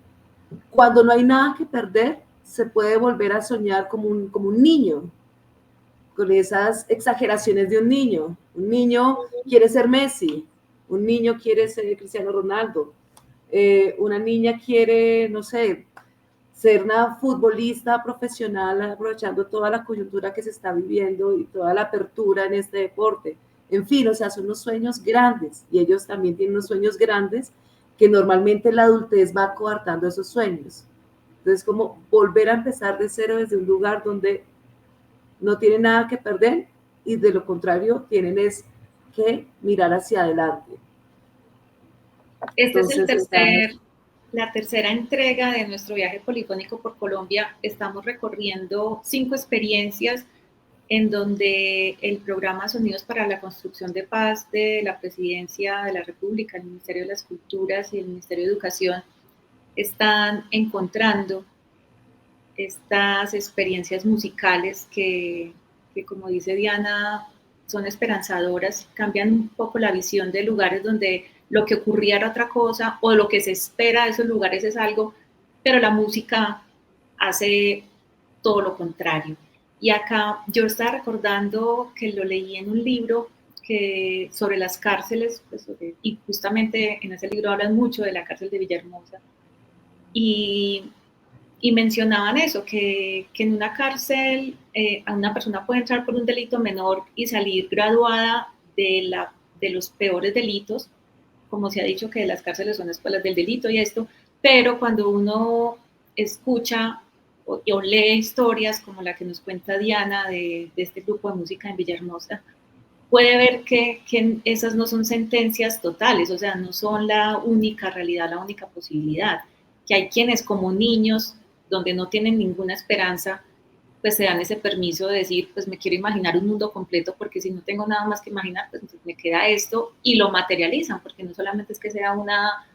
cuando no hay nada que perder, se puede volver a soñar como un niño, con esas exageraciones de un niño. Un niño quiere ser Messi, un niño quiere ser Cristiano Ronaldo, una niña quiere, no sé, ser una futbolista profesional aprovechando toda la coyuntura que se está viviendo y toda la apertura en este deporte. En fin, o sea, son unos sueños grandes y ellos también tienen unos sueños grandes que normalmente la adultez va coartando esos sueños. Entonces, como volver a empezar de cero desde un lugar donde no tienen nada que perder y de lo contrario tienen es que mirar hacia adelante. Este es Entonces, la tercera entrega de nuestro viaje polifónico por Colombia. Estamos recorriendo 5 experiencias en donde el programa Sonidos para la Construcción de Paz de la Presidencia de la República, el Ministerio de las Culturas y el Ministerio de Educación están encontrando estas experiencias musicales que como dice Diana, son esperanzadoras, cambian un poco la visión de lugares donde lo que ocurría era otra cosa o lo que se espera de esos lugares es algo, pero la música hace todo lo contrario. Y acá yo estaba recordando que lo leí en un libro que, sobre las cárceles, pues, y justamente en ese libro hablan mucho de la cárcel de Villahermosa. Y mencionaban eso, que en una cárcel a una persona puede entrar por un delito menor y salir graduada de los peores delitos, como se ha dicho que las cárceles son escuelas del delito y esto, pero cuando uno escucha o lee historias como la que nos cuenta Diana de este grupo de música en Villahermosa, puede ver que esas no son sentencias totales, o sea, no son la única realidad, la única posibilidad, que hay quienes como niños, donde no tienen ninguna esperanza, pues se dan ese permiso de decir, pues me quiero imaginar un mundo completo, porque si no tengo nada más que imaginar, pues me queda esto, y lo materializan, porque no solamente es que sea una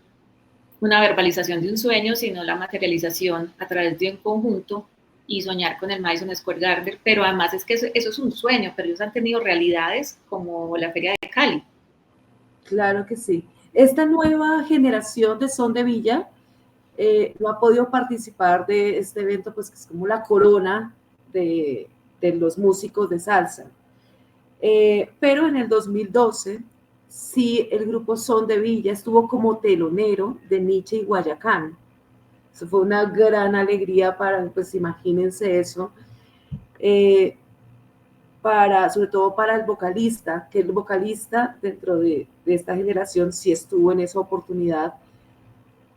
verbalización de un sueño, sino la materialización a través de un conjunto y soñar con el Madison Square Garden, pero además es que eso es un sueño, pero ellos han tenido realidades como la Feria de Cali. Claro que sí. Esta nueva generación de Son de Villa no ha podido participar de este evento, pues que es como la corona de los músicos de salsa. Pero en el 2012, sí, el grupo Son de Villa estuvo como telonero de Nietzsche y Guayacán. Eso fue una gran alegría para, pues imagínense eso, sobre todo para el vocalista, que el vocalista dentro de esta generación sí estuvo en esa oportunidad.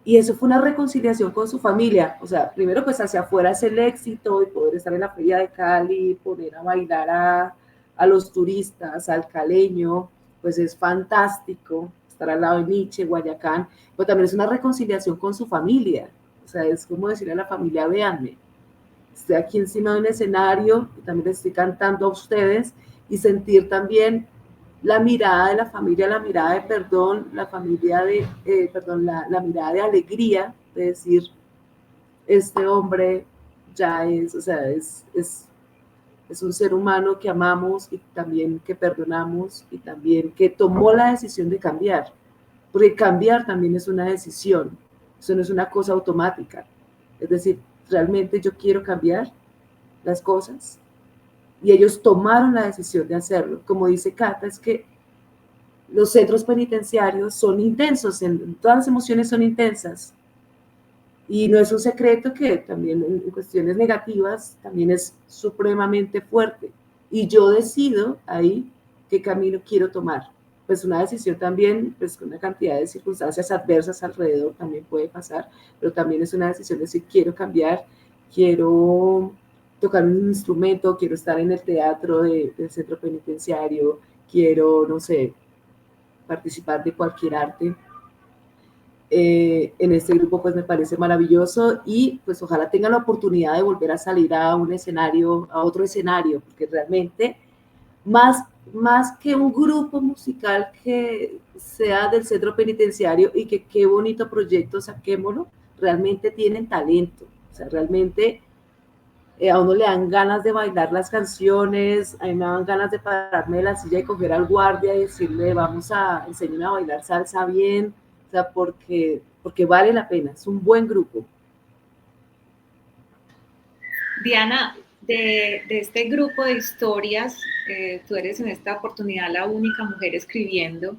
Y eso fue una reconciliación con su familia. O sea, primero pues hacia afuera es el éxito y poder estar en la Feria de Cali, poner a bailar a los turistas, al caleño, pues es fantástico estar al lado de Nietzsche, Guayacán, pero también es una reconciliación con su familia. O sea, es como decirle a la familia, véanme, estoy aquí encima de un escenario y también les estoy cantando a ustedes y sentir también la mirada de la familia, la mirada de perdón, la mirada de alegría, de decir, este hombre ya es, o sea, es un ser humano que amamos y también que perdonamos y también que tomó la decisión de cambiar, porque cambiar también es una decisión, eso no es una cosa automática, es decir, realmente yo quiero cambiar las cosas y ellos tomaron la decisión de hacerlo. Como dice Cata, es que los centros penitenciarios son intensos, todas las emociones son intensas. Y no es un secreto que también en cuestiones negativas también es supremamente fuerte. Y yo decido ahí qué camino quiero tomar. Pues una decisión también, pues con una cantidad de circunstancias adversas alrededor también puede pasar, pero también es una decisión de decir quiero cambiar, quiero tocar un instrumento, quiero estar en el teatro del centro penitenciario, quiero, no sé, participar de cualquier arte. En este grupo pues me parece maravilloso y pues ojalá tengan la oportunidad de volver a salir a un escenario, a otro escenario, porque realmente más que un grupo musical que sea del centro penitenciario y que qué bonito proyecto, saquémoslo, realmente tienen talento, o sea, realmente a uno le dan ganas de bailar las canciones, a mí me dan ganas de pararme de la silla y coger al guardia y decirle, vamos a enseñarme a bailar salsa bien, o sea, porque vale la pena, es un buen grupo. Diana, de este grupo de historias, tú eres en esta oportunidad la única mujer escribiendo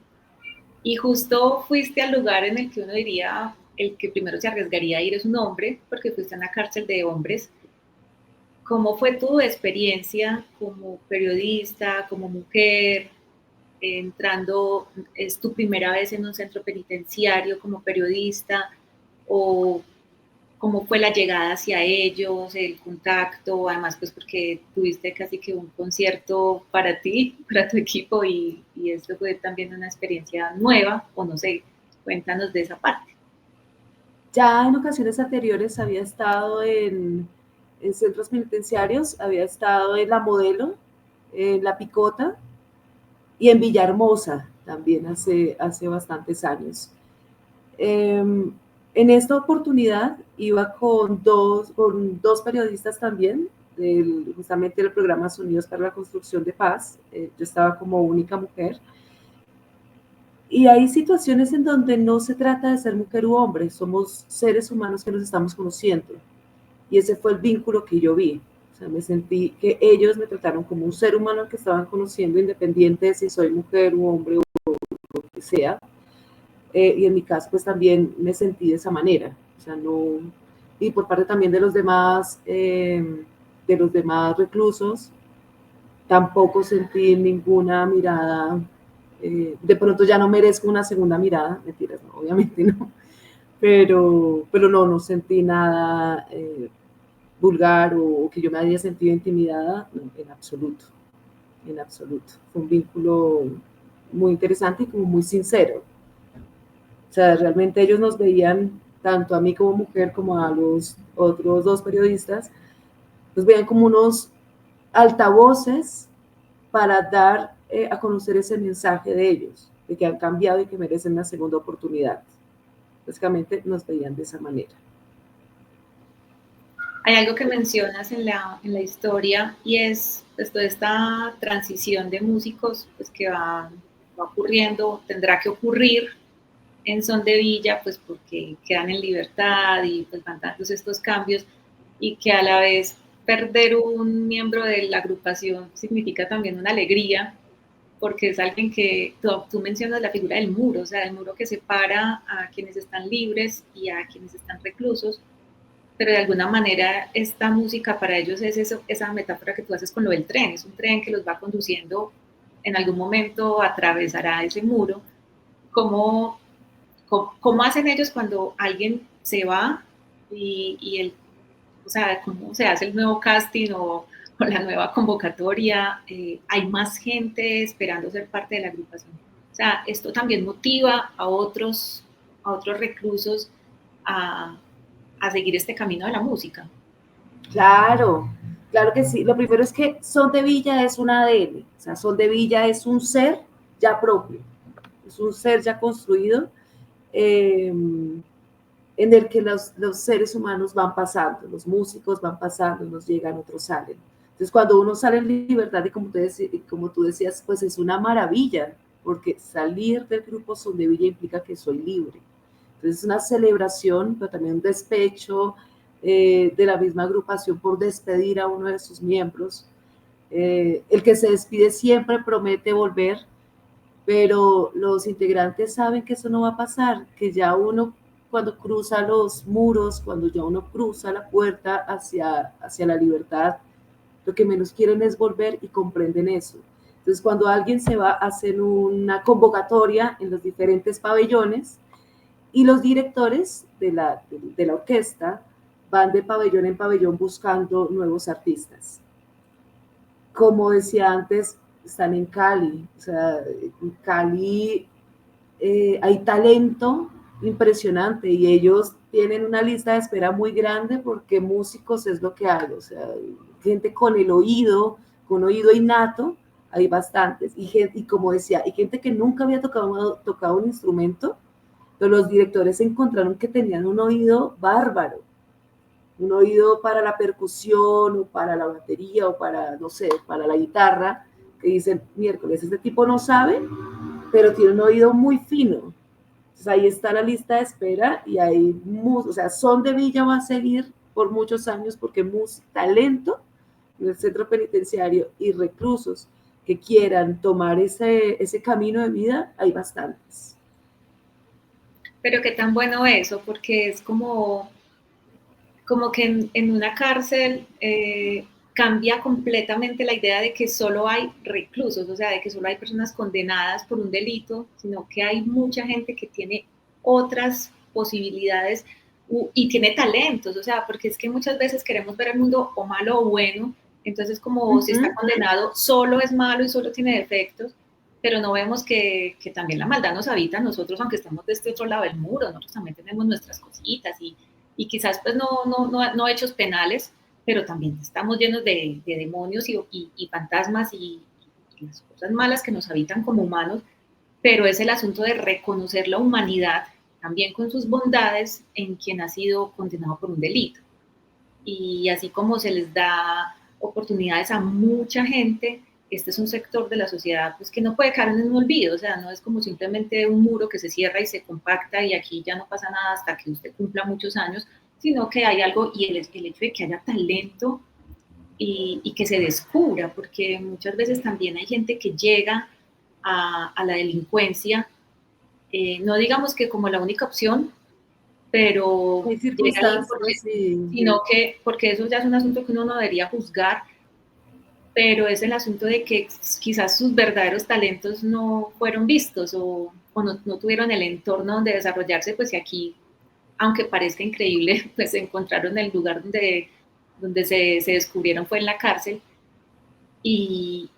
y justo fuiste al lugar en el que uno diría, el que primero se arriesgaría a ir es un hombre, porque fuiste a una cárcel de hombres. ¿Cómo fue tu experiencia como periodista, como mujer, entrando, es tu primera vez en un centro penitenciario como periodista, o cómo fue la llegada hacia ellos, el contacto, además pues porque tuviste casi que un concierto para ti, para tu equipo y esto fue también una experiencia nueva, o no sé, cuéntanos de esa parte. Ya en ocasiones anteriores había estado en centros penitenciarios, había estado en La Modelo, en La Picota y en Villahermosa también hace bastantes años. En esta oportunidad iba con dos periodistas también, justamente del programa Unidos para la Construcción de Paz. Yo estaba como única mujer. Y hay situaciones en donde no se trata de ser mujer u hombre, somos seres humanos que nos estamos conociendo. Y ese fue el vínculo que yo vi. O sea, me sentí que ellos me trataron como un ser humano que estaban conociendo, independiente de si soy mujer u hombre o lo que sea. Y en mi caso, pues también me sentí de esa manera. O sea, no. Y por parte también de los demás reclusos, tampoco sentí ninguna mirada. De pronto ya no merezco una segunda mirada, mentiras, no, obviamente no. Pero no sentí nada vulgar o que yo me haya sentido intimidada, no, en absoluto, en absoluto. Fue un vínculo muy interesante y como muy sincero. O sea, realmente ellos nos veían, tanto a mí como mujer, como a los otros dos periodistas, nos veían como unos altavoces para dar a conocer ese mensaje de ellos, de que han cambiado y que merecen una segunda oportunidad. Básicamente nos veían de esa manera. Hay algo que mencionas en la historia y es pues, toda esta transición de músicos pues, que va ocurriendo, tendrá que ocurrir en Son de Villa, pues porque quedan en libertad y pues van dando estos cambios y que a la vez perder un miembro de la agrupación significa también una alegría, porque es alguien que tú mencionas la figura del muro, o sea, el muro que separa a quienes están libres y a quienes están reclusos, pero de alguna manera esta música para ellos es eso, esa metáfora que tú haces con lo del tren, es un tren que los va conduciendo, en algún momento atravesará ese muro. ¿Cómo, cómo hacen ellos cuando alguien se va y el, o sea, cómo se hace el nuevo casting o la nueva convocatoria? Hay más gente esperando ser parte de la agrupación. O sea, esto también motiva a otros reclusos a seguir este camino de la música. Claro, claro que sí. Lo primero es que Son de Villa es un ADN, o sea, Son de Villa es un ser ya propio, es un ser ya construido en el que los seres humanos van pasando, los músicos van pasando, unos llegan, otros salen. Entonces, cuando uno sale en libertad, y como tú decías, pues es una maravilla, porque salir del grupo Son de Villa implica que soy libre. Entonces, es una celebración, pero también un despecho de la misma agrupación por despedir a uno de sus miembros. El que se despide siempre promete volver, pero los integrantes saben que eso no va a pasar, que ya uno cuando cruza los muros, cuando ya uno cruza la puerta hacia la libertad, lo que menos quieren es volver y comprenden eso. Entonces, cuando alguien se va, hacen una convocatoria en los diferentes pabellones y los directores de la orquesta van de pabellón en pabellón buscando nuevos artistas. Como decía antes, están en Cali, o sea, en Cali hay talento impresionante y ellos tienen una lista de espera muy grande porque músicos es lo que hay, o sea, gente con el oído, con oído innato, hay bastantes, y como decía, hay gente que nunca había tocado un instrumento, pero los directores encontraron que tenían un oído bárbaro, un oído para la percusión o para la batería o para, no sé, para la guitarra, que dicen, miércoles, este tipo no sabe, pero tiene un oído muy fino. Entonces ahí está la lista de espera y ahí, o sea, Son de Villa va a seguir por muchos años porque talento en el centro penitenciario y reclusos que quieran tomar ese camino de vida, hay bastantes. Pero qué tan bueno eso, porque es como que en una cárcel cambia completamente la idea de que solo hay reclusos, o sea, de que solo hay personas condenadas por un delito, sino que hay mucha gente que tiene otras posibilidades y tiene talentos, o sea, porque es que muchas veces queremos ver el mundo o malo o bueno, entonces como si está condenado, solo es malo y solo tiene defectos, pero no vemos que también la maldad nos habita a nosotros, aunque estemos de este otro lado del muro, nosotros también tenemos nuestras cositas y quizás pues no hechos penales, pero también estamos llenos de demonios y fantasmas y las cosas malas que nos habitan como humanos, pero es el asunto de reconocer la humanidad también con sus bondades en quien ha sido condenado por un delito. Y así como se les da oportunidades a mucha gente, este es un sector de la sociedad pues, que no puede caer en un olvido, o sea, no es como simplemente un muro que se cierra y se compacta y aquí ya no pasa nada hasta que usted cumpla muchos años, sino que hay algo y el hecho de que haya talento y que se descubra, porque muchas veces también hay gente que llega a la delincuencia, no digamos que como la única opción, pero hay circunstancias, sino que porque eso ya es un asunto que uno no debería juzgar, pero es el asunto de que quizás sus verdaderos talentos no fueron vistos o no tuvieron el entorno donde desarrollarse, pues y aquí, aunque parezca increíble, pues se encontraron el lugar donde se descubrieron fue en la cárcel y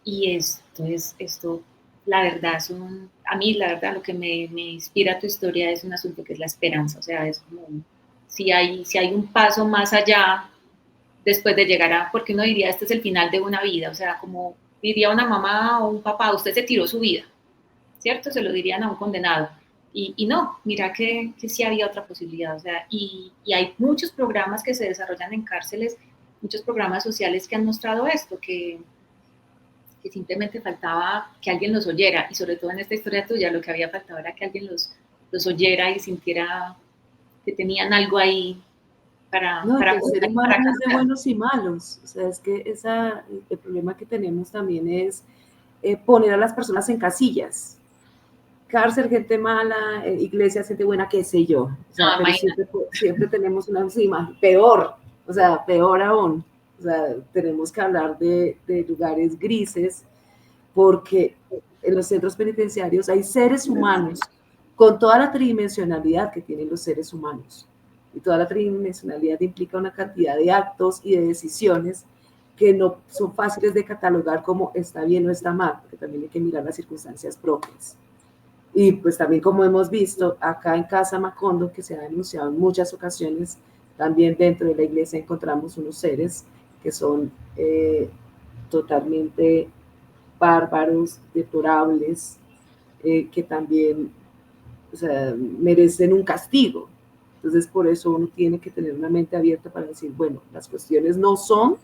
esto, la verdad, a mí la verdad lo que me inspira tu historia es un asunto que es la esperanza, o sea, es como si hay un paso más allá después de llegar a, porque uno diría, este es el final de una vida, o sea, como diría una mamá o un papá, usted se tiró su vida, ¿cierto? Se lo dirían a un condenado. Y no, mira que sí había otra posibilidad, o sea, y hay muchos programas que se desarrollan en cárceles, muchos programas sociales que han mostrado esto, que simplemente faltaba que alguien los oyera, y sobre todo en esta historia tuya, lo que había faltado era que alguien los oyera y sintiera que tenían algo ahí para el ser humano no es de buenos y malos, o sea, es que el problema que tenemos también es poner a las personas en casillas. Cárcel, gente mala, iglesia, gente buena, qué sé yo. O sea, pero siempre tenemos una imagen peor, o sea, peor aún. O sea, tenemos que hablar de lugares grises, porque en los centros penitenciarios hay seres humanos con toda la tridimensionalidad que tienen los seres humanos. Y toda la tridimensionalidad implica una cantidad de actos y de decisiones que no son fáciles de catalogar como está bien o está mal, porque también hay que mirar las circunstancias propias. Y pues también como hemos visto acá en Casa Macondo, que se ha denunciado en muchas ocasiones, también dentro de la iglesia encontramos unos seres que son totalmente bárbaros, deplorables, que también, o sea, merecen un castigo. Entonces por eso uno tiene que tener una mente abierta para decir, bueno, las cuestiones no son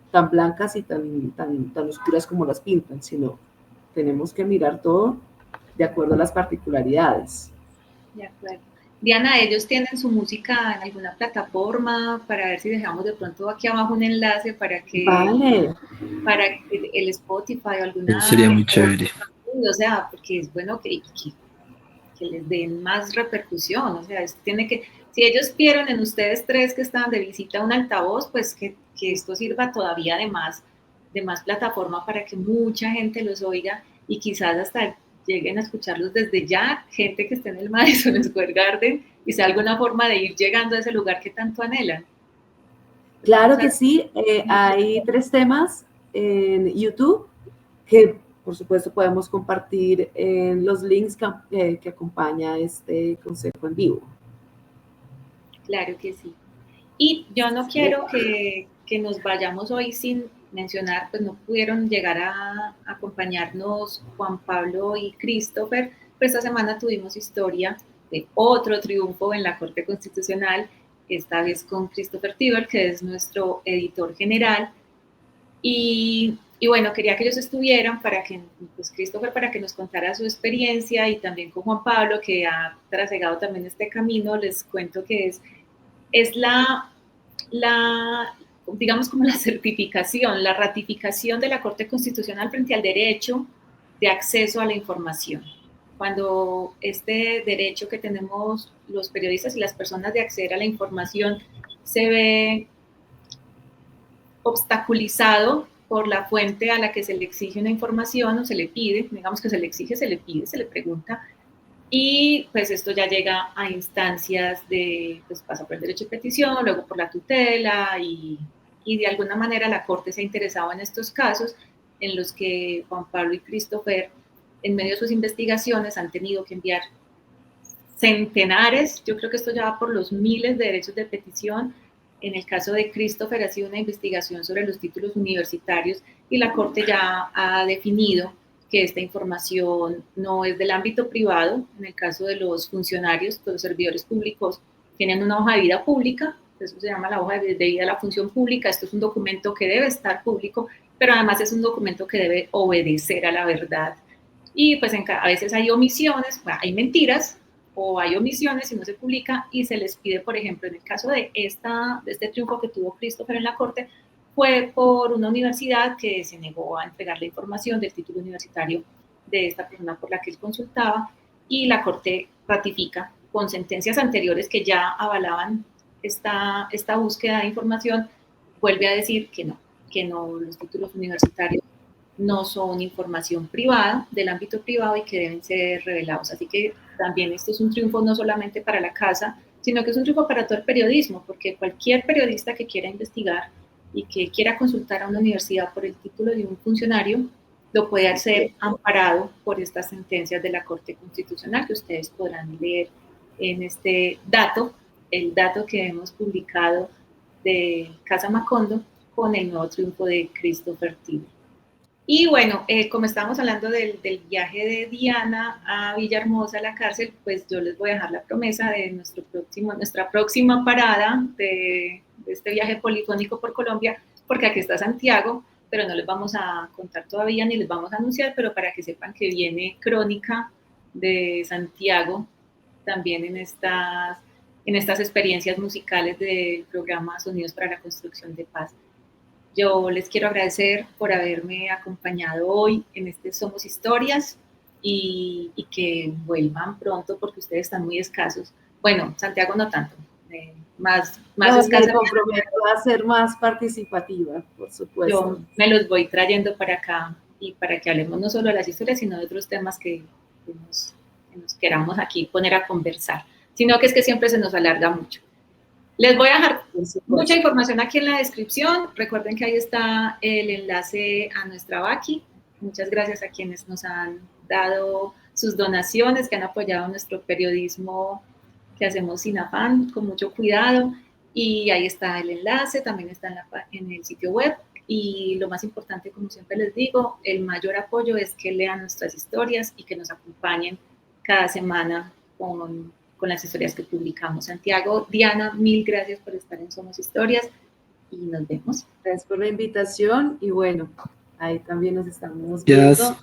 tan blancas y tan oscuras como las pintan, sino tenemos que mirar todo de acuerdo a las particularidades. De acuerdo. Diana, ¿ellos tienen su música en alguna plataforma? Para ver si dejamos de pronto aquí abajo un enlace para que el Spotify o alguna... Eso sería muy chévere. O sea, porque es bueno que les den más repercusión. O sea, tiene que, si ellos vieron en ustedes tres que estaban de visita un altavoz, pues que esto sirva todavía de más plataforma para que mucha gente los oiga y quizás hasta lleguen a escucharlos desde ya, gente que esté en el Madison Square Garden y sea alguna forma de ir llegando a ese lugar que tanto anhelan. Claro que sí, hay 3 temas en YouTube que por supuesto podemos compartir en los links que acompaña este consejo en vivo. Claro que sí. Y yo no quiero que nos vayamos hoy sin mencionar, pues no pudieron llegar a acompañarnos Juan Pablo y Christopher, pero esta semana tuvimos historia de otro triunfo en la Corte Constitucional, esta vez con Christopher Tiber, que es nuestro editor general. Y bueno, quería que ellos estuvieran para que, pues Christopher, para que nos contara su experiencia, y también con Juan Pablo, que ha trasegado también este camino. Les cuento que es digamos, como la certificación, la ratificación de la Corte Constitucional frente al derecho de acceso a la información. Cuando este derecho que tenemos los periodistas y las personas de acceder a la información se ve obstaculizado por la fuente a la que se le exige una información o se le pide, digamos que se le exige, se le pide, se le pregunta, y pues esto ya llega a instancias de, pues pasa por el derecho de petición, luego por la tutela, y de alguna manera la Corte se ha interesado en estos casos en los que Juan Pablo y Christopher, en medio de sus investigaciones, han tenido que enviar centenares, yo creo que esto ya va por los miles de derechos de petición. En el caso de Christopher ha sido una investigación sobre los títulos universitarios, y la Corte ya ha definido que esta información no es del ámbito privado. En el caso de los funcionarios, de los servidores públicos, tienen una hoja de vida pública, eso se llama la hoja de vida de la función pública. Esto es un documento que debe estar público, pero además es un documento que debe obedecer a la verdad. Y pues a veces hay omisiones, hay mentiras, o hay omisiones y no se publica, y se les pide, por ejemplo, en el caso de este triunfo que tuvo Christopher en la Corte, fue por una universidad que se negó a entregar la información del título universitario de esta persona por la que él consultaba, y la Corte ratifica con sentencias anteriores que ya avalaban esta búsqueda de información, vuelve a decir que no, los títulos universitarios no son información privada, del ámbito privado, y que deben ser revelados. Así que también esto es un triunfo no solamente para la casa, sino que es un triunfo para todo el periodismo, porque cualquier periodista que quiera investigar y que quiera consultar a una universidad por el título de un funcionario, lo puede hacer amparado por estas sentencias de la Corte Constitucional, que ustedes podrán leer en este dato, el dato que hemos publicado de Casa Macondo con el nuevo triunfo de Christopher Tiber. Y bueno, como estábamos hablando del viaje de Diana a Villahermosa, a la cárcel, pues yo les voy a dejar la promesa de nuestra próxima parada de este viaje polifónico por Colombia, porque aquí está Santiago, pero no les vamos a contar todavía ni les vamos a anunciar, pero para que sepan que viene crónica de Santiago también en estas experiencias musicales del programa Sonidos para la Construcción de Paz. Yo les quiero agradecer por haberme acompañado hoy en este Somos Historias, y que vuelvan pronto, porque ustedes están muy escasos. Bueno, Santiago no tanto, más escasos. Me comprometo a ser más participativa, por supuesto. Yo me los voy trayendo para acá, y para que hablemos no solo de las historias, sino de otros temas que nos queramos aquí poner a conversar, sino que es que siempre se nos alarga mucho. Les voy a dejar mucha información aquí en la descripción. Recuerden que ahí está el enlace a nuestra Baki. Muchas gracias a quienes nos han dado sus donaciones, que han apoyado nuestro periodismo que hacemos sin afán, con mucho cuidado. Y ahí está el enlace, también está en el sitio web. Y lo más importante, como siempre les digo, el mayor apoyo es que lean nuestras historias y que nos acompañen cada semana con las historias que publicamos. Santiago, Diana, mil gracias por estar en Somos Historias, y nos vemos. Gracias por la invitación, y bueno, ahí también nos estamos viendo.